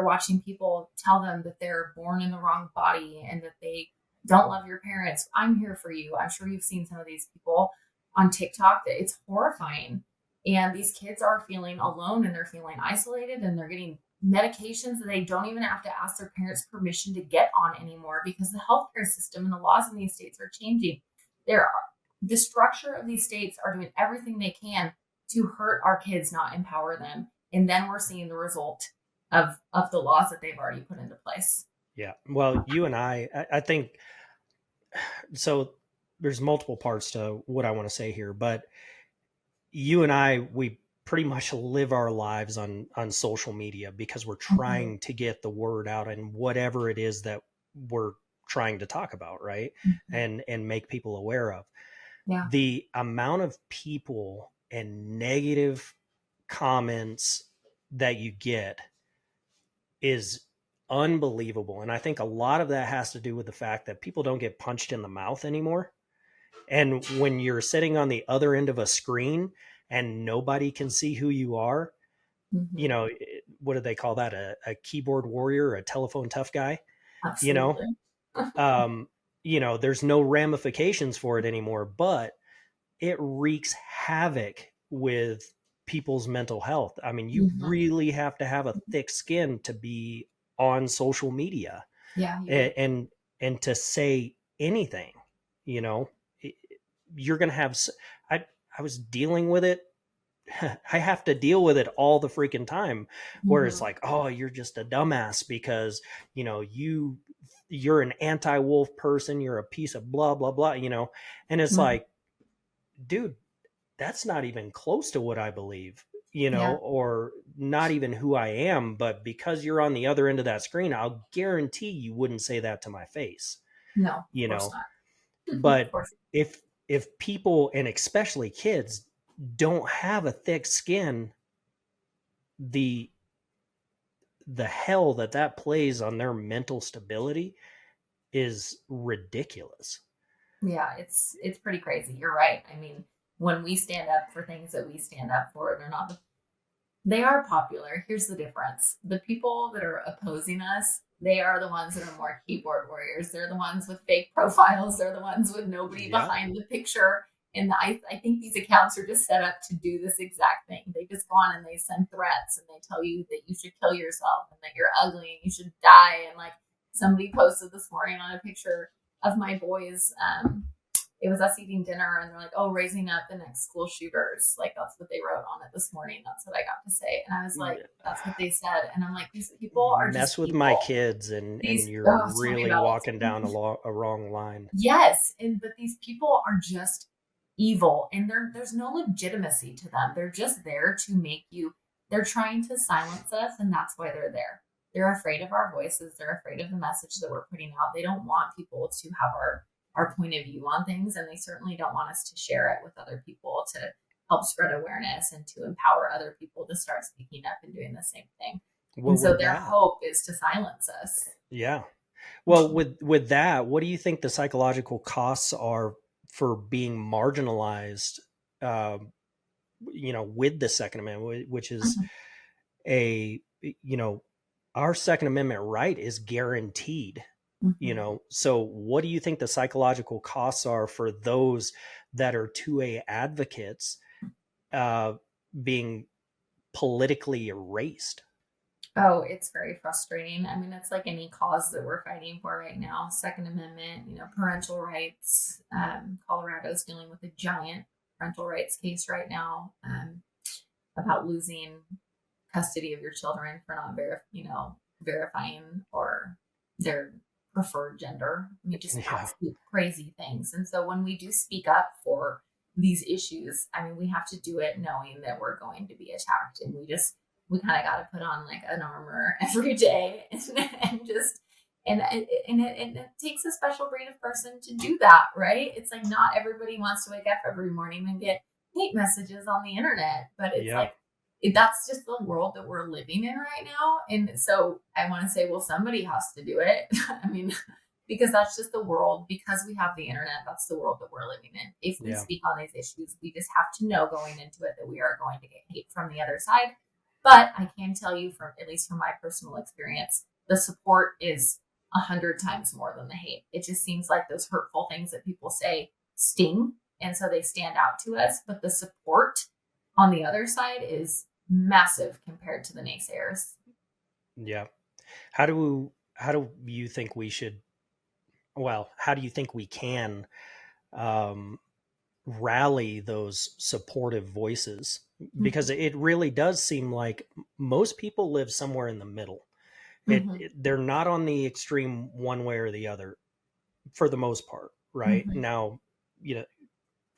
watching people tell them that they're born in the wrong body and that they don't love your parents. I'm here for you. I'm sure you've seen some of these people on TikTok. That it's horrifying. And these kids are feeling alone, and they're feeling isolated, and they're getting medications that they don't even have to ask their parents permission to get on anymore, because the healthcare system and the laws in these states are changing. The structure of these states are doing everything they can to hurt our kids, not empower them. And then we're seeing the result of the laws that they've already put into place. Yeah. Well, you and I think so. There's multiple parts to what I want to say here, but you and we pretty much live our lives on social media because we're Mm-hmm. trying to get the word out and whatever it is that we're trying to talk about, right? Mm-hmm. And make people aware of. Yeah. The amount of people and negative comments that you get is unbelievable. And I think a lot of that has to do with the fact that people don't get punched in the mouth anymore. And when you're sitting on the other end of a screen and nobody can see who you are, Mm-hmm. what do they call that? A keyboard warrior, a telephone tough guy, you know? Absolutely. Um, there's no ramifications for it anymore, but it wreaks havoc with people's mental health. I mean, you Mm-hmm. really have to have a thick skin to be on social media Yeah, you do. and to say anything, you know, you're going to have, I was dealing with it. I have to deal with it all the freaking time where it's Mm-hmm. like, oh, you're just a dumbass because, you're an anti-wolf person. You're a piece of blah, blah, blah, and it's Mm-hmm. like, dude, that's not even close to what I believe, Yeah. or not even who I am. But because you're on the other end of that screen, I'll guarantee you wouldn't say that to my face, No, of you course know. not. Of But course. if people, and especially kids, don't have a thick skin, the the hell that plays on their mental stability is ridiculous. Yeah, it's pretty crazy. You're right. I mean, when we stand up for things that we stand up for, they are popular. Here's the difference. The people that are opposing us, they are the ones that are more keyboard warriors. They're the ones with fake profiles. They're the ones with nobody Yeah. behind the picture. And I think these accounts are just set up to do this exact thing. They just go on and they send threats and they tell you that you should kill yourself and that you're ugly and you should die. And like somebody posted this morning on a picture of my boys, it was us eating dinner and they're like, oh, raising up the next school shooters. Like that's what they wrote on it this morning. That's what I got to say. And I was like, that's what they said. And I'm like, these people are Mess just with my people. kids and These, you're oh, tell me really about walking it. down a wrong line. Yes. But these people are just evil and there's no legitimacy to them. They're just there to make you, they're trying to silence us. And that's why they're there. They're afraid of our voices. They're afraid of the message that we're putting out. They don't want people to have our point of view on things. And they certainly don't want us to share it with other people to help spread awareness and to empower other people to start speaking up and doing the same thing. Well, And so with their that, hope is to silence us. yeah. Well, with that, what do you think the psychological costs are for being marginalized? Uh, with the Second Amendment, which is Mhm. a our Second Amendment right is guaranteed. Mhm. So what do you think the psychological costs are for those that are 2A advocates uh, being politically erased? Oh, it's very frustrating. I mean, it's like any cause that we're fighting for right now. Second Amendment, parental rights. Colorado's dealing with a giant parental rights case right now about losing custody of your children for not verifying or their preferred gender. I mean, just Yeah. absolute crazy things. And so when we do speak up for these issues, I mean, we have to do it knowing that we're going to be attacked, and we kind of got to put on like an armor every day and just and it takes a special breed of person to do that, right? It's like not everybody wants to wake up every morning and get hate messages on the internet, but it's Yeah. like that's just the world that we're living in right now. And so I want to say, well, somebody has to do it. I mean, because that's just the world, because we have the internet, that's the world that we're living in. If we Yeah. speak on these issues, we just have to know going into it that we are going to get hate from the other side. But I can tell you from, at least from my personal experience, the support is 100 times more than the hate. It just seems like those hurtful things that people say sting. And so they stand out to us. But the support on the other side is massive compared to the naysayers. Yeah. How do you think we should? Well, how do you think we can um, rally those supportive voices? Because Mhm. it really does seem like most people live somewhere in the middle. Mhm. They're not on the extreme one way or the other for the most part, right? Mhm. Now, you know,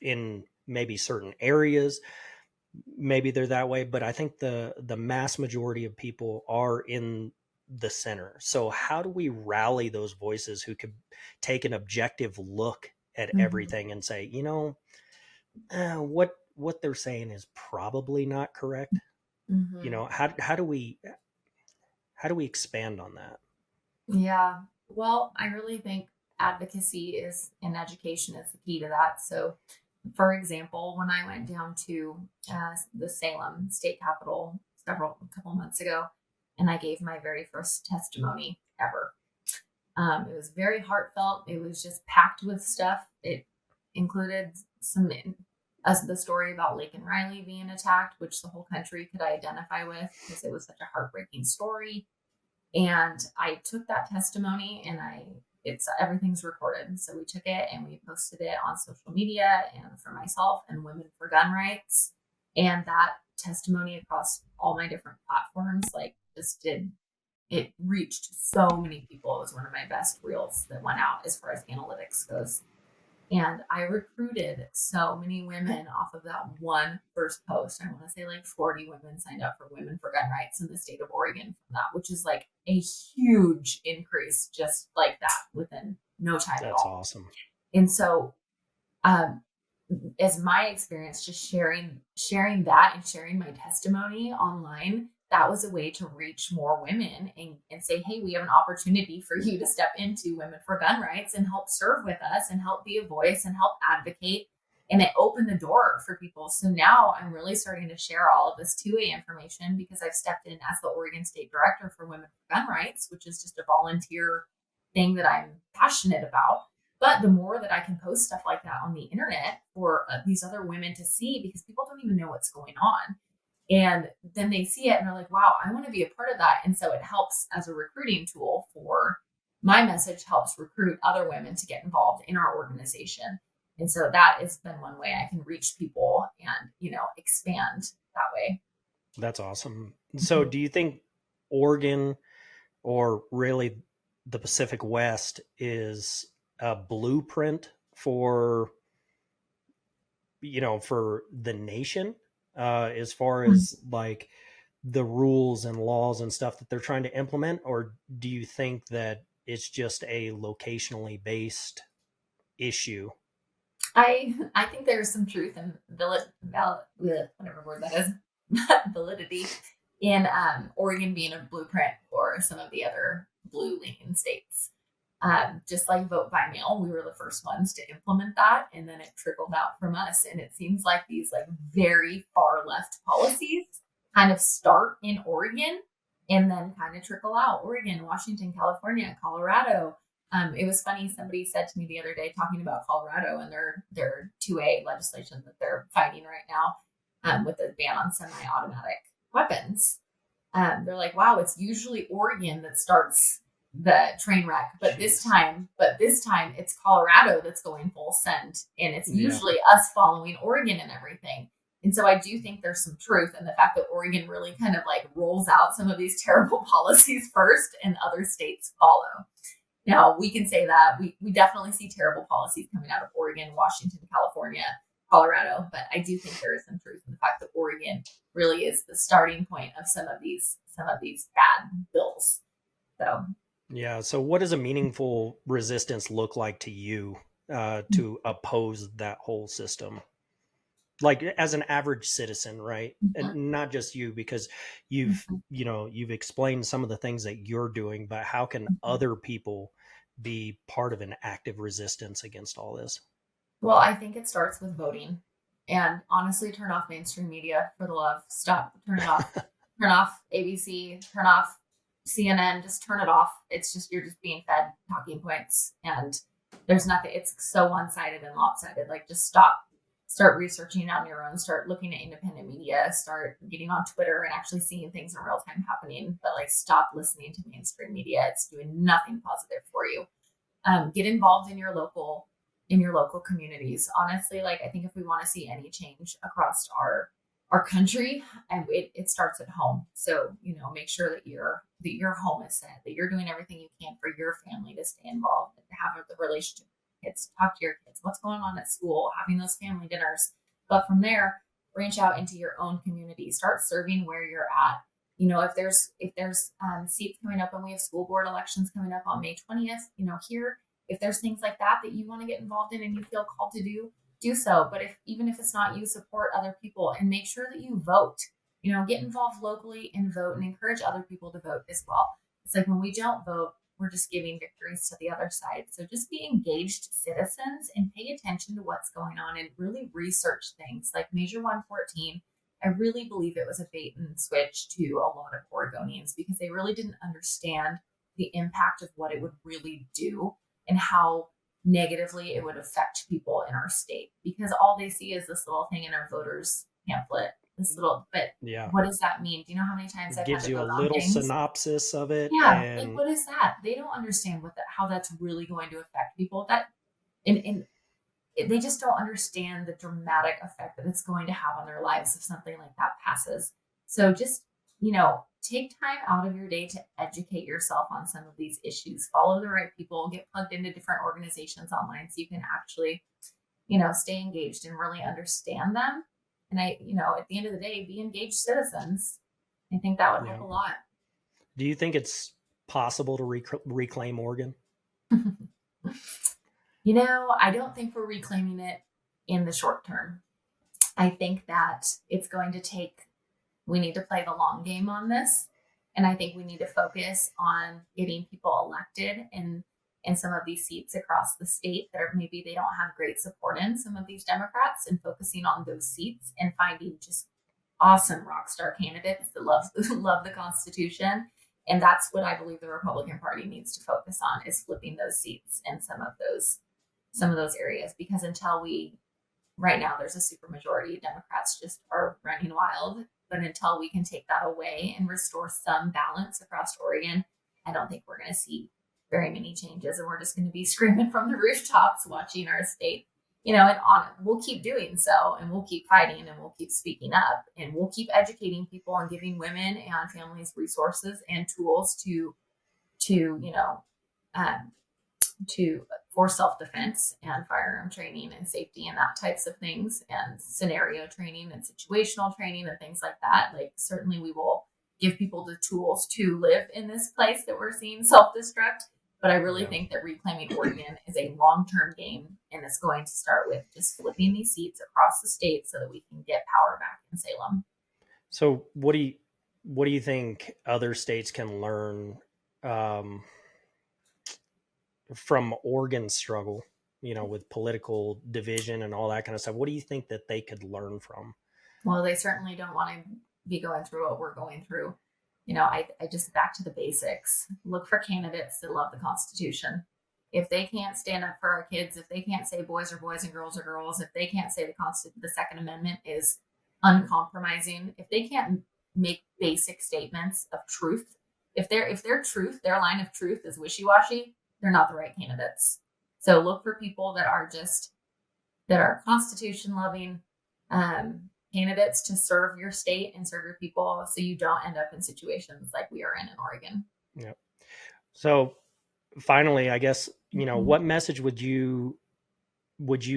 in maybe certain areas, maybe they're that way, but I think the mass majority of people are in the center. So how do we rally those voices who could take an objective look at Mhm. everything and say, what they're saying is probably not correct? Mhm. How do we expand on that? Yeah. Well, I really think advocacy is in education is the key to that. So, for example, when I went down to the Salem state capitol a couple months ago, and I gave my very first testimony ever. It was very heartfelt. It was just packed with stuff. It included the story about Lake and Riley being attacked, which the whole country could identify with because it was such a heartbreaking story. And I took that testimony and it's everything's recorded. So we took it and we posted it on social media and for myself and Women for Gun Rights. And that testimony across all my different platforms, like just did it reached so many people. It was one of my best reels that went out as far as analytics goes. And I recruited so many women off of that one first post. I want to say like 40 women signed up for Women for Gun Rights in the state of Oregon from that, which is like a huge increase just like that within no time at That's all. awesome. And so um, as my experience, just sharing that and sharing my testimony online that was a way to reach more women and say, hey, we have an opportunity for you to step into Women for Gun Rights and help serve with us and help be a voice and help advocate. And it opened the door for people. So now I'm really starting to share all of this 2A information because I've stepped in as the Oregon State Director for Women for Gun Rights, which is just a volunteer thing that I'm passionate about. But the more that I can post stuff like that on the internet for these other women to see, because people don't even know what's going on. And then they see it and they're like, wow, I want to be a part of that. And so it helps as a recruiting tool for my message, helps recruit other women to get involved in our organization. And so that has been one way I can reach people and, expand that way. That's awesome. So do you think Oregon, or really the Pacific West, is a blueprint for for the nation, as far as like the rules and laws and stuff that they're trying to implement? Or do you think that it's just a locationally based issue? I think there's some truth and whatever word that is, validity in Oregon being a blueprint for some of the other blue leaning states. Just like vote by mail, we were the first ones to implement that, and then it trickled out from us. And it seems like these like very far left policies kind of start in Oregon and then kind of trickle out. Oregon, Washington, California, Colorado. It was funny. Somebody said to me the other day talking about Colorado and their 2A legislation that they're fighting right now with the ban on semi-automatic weapons. They're like, wow, it's usually Oregon that starts the train wreck, but this time it's Colorado that's going full send, and it's usually us following Oregon and everything. And so I do think there's some truth in the fact that Oregon really kind of like rolls out some of these terrible policies first and other states follow. Now, we can say that we definitely see terrible policies coming out of Oregon, Washington, California, Colorado, but I do think there is some truth in the fact that Oregon really is the starting point of some of these bad bills. So Yeah. So what does a meaningful resistance look like to you, to oppose that whole system? Like as an average citizen, right? And not just you, because you've explained some of the things that you're doing, but how can other people be part of an active resistance against all this? Well, I think it starts with voting. And honestly, turn off mainstream media for the love. Stop. Turn it off. Turn off ABC. Turn off CNN. Just turn it off. It's just, you're just being fed talking points. And there's nothing, it's so one sided and lopsided. Like, just stop. Start researching on your own. Start looking at independent media. Start getting on Twitter and actually seeing things in real time happening. But like, stop listening to mainstream media. It's doing nothing positive for you. Get involved in your local communities. Honestly, like, I think if we want to see any change across our country, and it starts at home. So, make sure that your home is set, that you're doing everything you can for your family to stay involved and to have the relationship with kids, talk to your kids, what's going on at school, having those family dinners. But from there, branch out into your own community, start serving where you're at. If there's seats coming up, and we have school board elections coming up on May 20th, here, if there's things like that you want to get involved in and you feel called to do so. But even if it's not you, support other people and make sure that you vote. Get involved locally and vote, and encourage other people to vote as well. It's like, when we don't vote, we're just giving victories to the other side. So just be engaged citizens and pay attention to what's going on and really research things like Measure 114. I really believe it was a bait and switch to a lot of Oregonians because they really didn't understand the impact of what it would really do and how negatively it would affect people in our state, because all they see is this little thing in our voters pamphlet, but Yeah. what does that mean? Do you know how many times It I've had gives to you a vote on little things? synopsis of it. Yeah, like, And what is that? They don't understand how that's really going to affect people. And they just don't understand the dramatic effect that it's going to have on their lives if something like that passes. So just, take time out of your day to educate yourself on some of these issues. Follow the right people, get plugged into different organizations online so you can actually, stay engaged and really understand them. And at the end of the day, be engaged citizens. I think that would help yeah. a lot. Do you think it's possible to reclaim Oregon? I don't think we're reclaiming it in the short term. I think that it's going to take We need to play the long game on this. And I think we need to focus on getting people elected in some of these seats across the state that are maybe they don't have great support in, some of these Democrats, and focusing on those seats and finding just awesome rock star candidates that love the Constitution. And that's what I believe the Republican Party needs to focus on, is flipping those seats in some of those areas. Because until we right now there's a supermajority, Democrats just are running wild. But until we can take that away and restore some balance across Oregon, I don't think we're going to see very many changes. And we're just going to be screaming from the rooftops watching our state, and we'll keep doing so, and we'll keep fighting, and we'll keep speaking up, and we'll keep educating people and giving women and families resources and tools to um, to for self-defense and firearm training and safety and that types of things, and scenario training and situational training and things like that. Like, certainly we will give people the tools to live in this place that we're seeing self-destruct. But I really think that reclaiming Oregon is a long-term game, and it's going to start with just flipping these seats across the state so that we can get power back in Salem. So what do you think other states can learn from Oregon's struggle, with political division and all that kind of stuff? What do you think that they could learn from? Well, they certainly don't want to be going through what we're going through. I just back to the basics. Look for candidates that love the Constitution. If they can't stand up for our kids, if they can't say boys are boys and girls are girls, if they can't say the Second Amendment is uncompromising, if they can't make basic statements of truth, if their line of truth is wishy-washy, they're not the right candidates. So look for people that are Constitution loving, candidates to serve your state and serve your people, so you don't end up in situations like we are in Oregon. Yeah. So finally, I guess, what message would you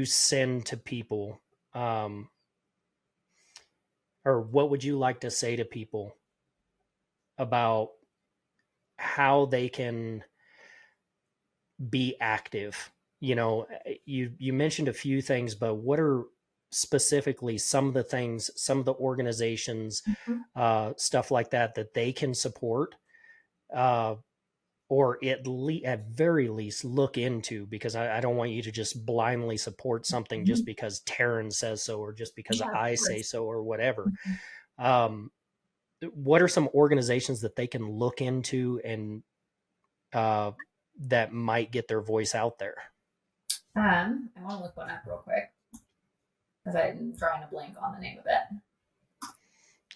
send to people, or what would you like to say to people about how they can be active? You mentioned a few things, but what are specifically some of the things, some of the organizations, stuff like that they can support, or at very least look into? Because I don't want you to just blindly support something just because Taren says so, or just because I say so, or whatever. What are some organizations that they can look into and that might get their voice out there? I want to look one up real quick because I'm drawing a blank on the name of it.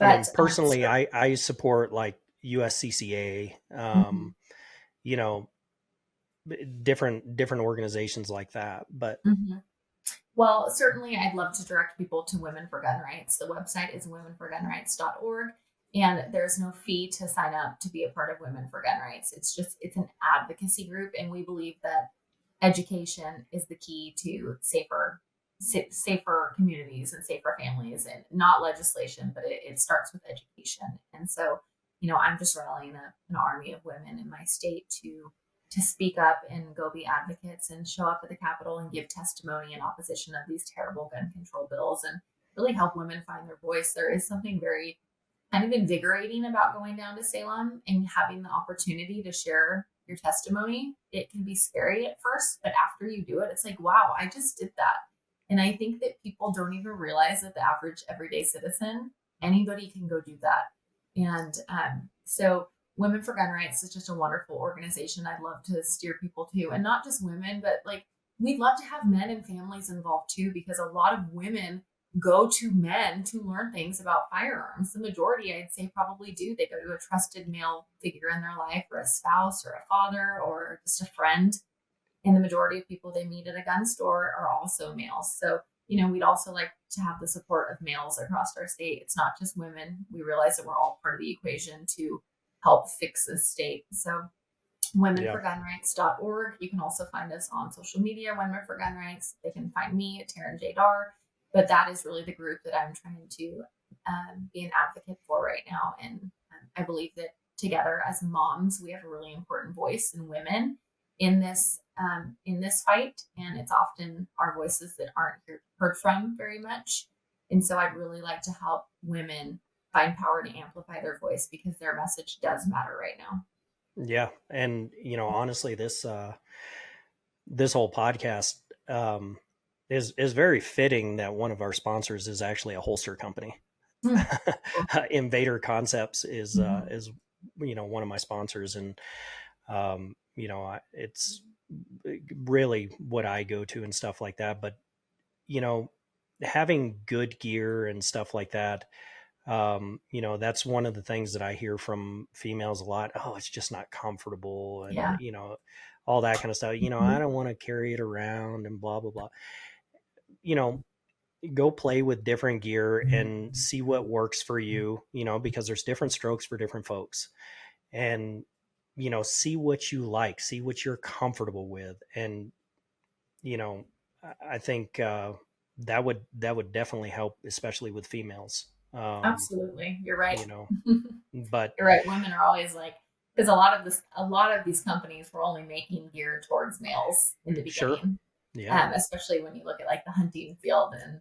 But personally, I support like USCCA, different organizations like that. But well, certainly I'd love to direct people to Women for Gun Rights. The website is womenforgunrights.org. And there's no fee to sign up to be a part of Women for Gun Rights. It's an advocacy group, and we believe that education is the key to safer communities and safer families, and not legislation, but it starts with education. And so, I'm just rallying an army of women in my state to speak up and go be advocates and show up at the Capitol and give testimony in opposition of these terrible gun control bills, and really help women find their voice. There is something very kind of invigorating about going down to Salem and having the opportunity to share your testimony. It can be scary at first, but after you do it, it's like, wow, I just did that. And I think that people don't even realize that the average everyday citizen, anybody can go do that. And so Women for Gun Rights is just a wonderful organization I'd love to steer people to. And not just women, but we'd love to have men and families involved too, because a lot of women go to men to learn things about firearms. The majority, I'd say, probably do. They go to a trusted male figure in their life, or a spouse or a father or just a friend. And the majority of people they meet at a gun store are also males. So, we'd also like to have the support of males across our state. It's not just women. We realize that we're all part of the equation to help fix this state. So womenforgunrights.org. You can also find us on social media, Women for Gun Rights. They can find me at Taren Darr. But that is really the group that I'm trying to be an advocate for right now. And I believe that together as moms, we have a really important voice in women in this fight. And it's often our voices that aren't heard from very much. And so I'd really like to help women find power to amplify their voice, because their message does matter right now. Yeah. And, honestly, this whole podcast, is very fitting that one of our sponsors is actually a holster company. Invader Concepts is one of my sponsors, and it's really what I go to and stuff like that. But having good gear and stuff like that, that's one of the things that I hear from females a lot. Oh, it's just not comfortable, and all that kind of stuff. I don't want to carry it around and blah blah blah. Go play with different gear and see what works for you, because there's different strokes for different folks. And, see what you like, see what you're comfortable with. And, I think that would definitely help, especially with females. Absolutely. You're right. But you're right. Women are always like, because a lot of these companies were only making gear towards males in the beginning. Sure. Yeah. Especially when you look at like the hunting field and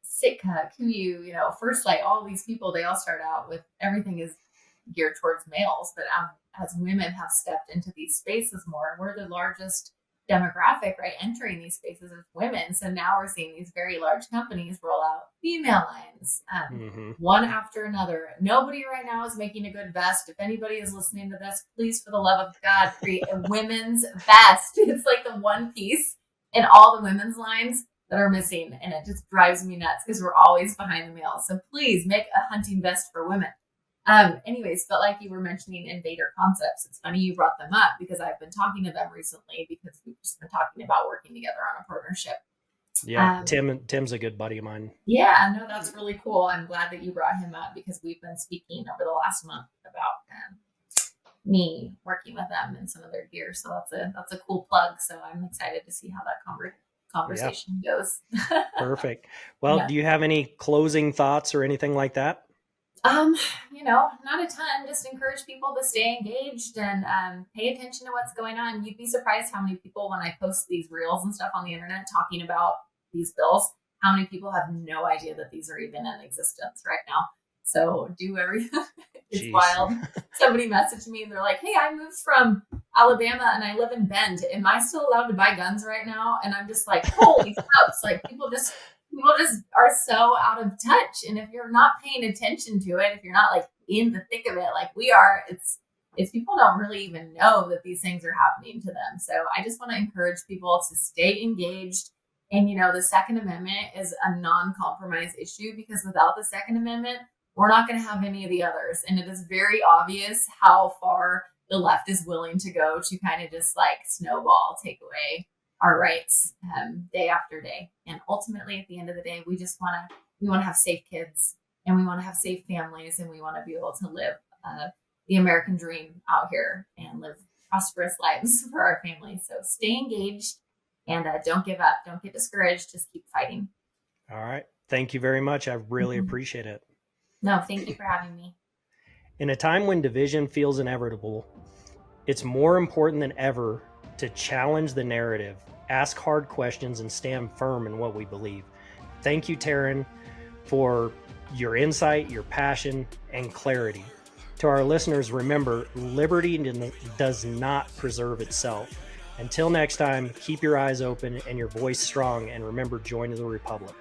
Sitka, Kuyu, First Light, all these people, they all start out with everything is geared towards males. But as women have stepped into these spaces more, we're the largest demographic, right, entering these spaces as women. So now we're seeing these very large companies roll out female lines, one after another. Nobody right now is making a good vest. If anybody is listening to this, please, for the love of God, create a women's vest. It's like the one piece in all the women's lines that are missing, and it just drives me nuts because we're always behind the males. So please make a hunting vest for women. Anyways, but like you were mentioning Invader Concepts, it's funny you brought them up because I've been talking to them recently because we've just been talking about working together on a partnership. Yeah, Tim's a good buddy of mine. Yeah, no, that's really cool. I'm glad that you brought him up because we've been speaking over the last month about me working with them and some of their gear. So that's a cool plug. So I'm excited to see how that conversation goes. Perfect. Well, do you have any closing thoughts or anything like that? Not a ton. Just encourage people to stay engaged and pay attention to what's going on. You'd be surprised how many people, when I post these reels and stuff on the internet talking about these bills, how many people have no idea that these are even in existence right now. So do everything. It's Jeez. Wild. Somebody messaged me and they're like, "Hey, I moved from Alabama and I live in Bend. Am I still allowed to buy guns right now?" And I'm just like, holy smokes. Like people just are so out of touch. And if you're not paying attention to it, if you're not like in the thick of it, like we are, it's people don't really even know that these things are happening to them. So I just want to encourage people to stay engaged. And, the Second Amendment is a non-compromise issue because without the Second Amendment, we're not going to have any of the others. And it is very obvious how far the left is willing to go to kind of just like snowball, take away our rights day after day. And ultimately, at the end of the day, we want to have safe kids and we want to have safe families and we want to be able to live the American dream out here and live prosperous lives for our families. So stay engaged and don't give up. Don't get discouraged. Just keep fighting. All right. Thank you very much. I really appreciate it. No, thank you for having me. In a time when division feels inevitable, it's more important than ever to challenge the narrative, ask hard questions, and stand firm in what we believe. Thank you, Taryn, for your insight, your passion, and clarity. To our listeners, remember, liberty does not preserve itself. Until next time, keep your eyes open and your voice strong, and remember, join the Republic.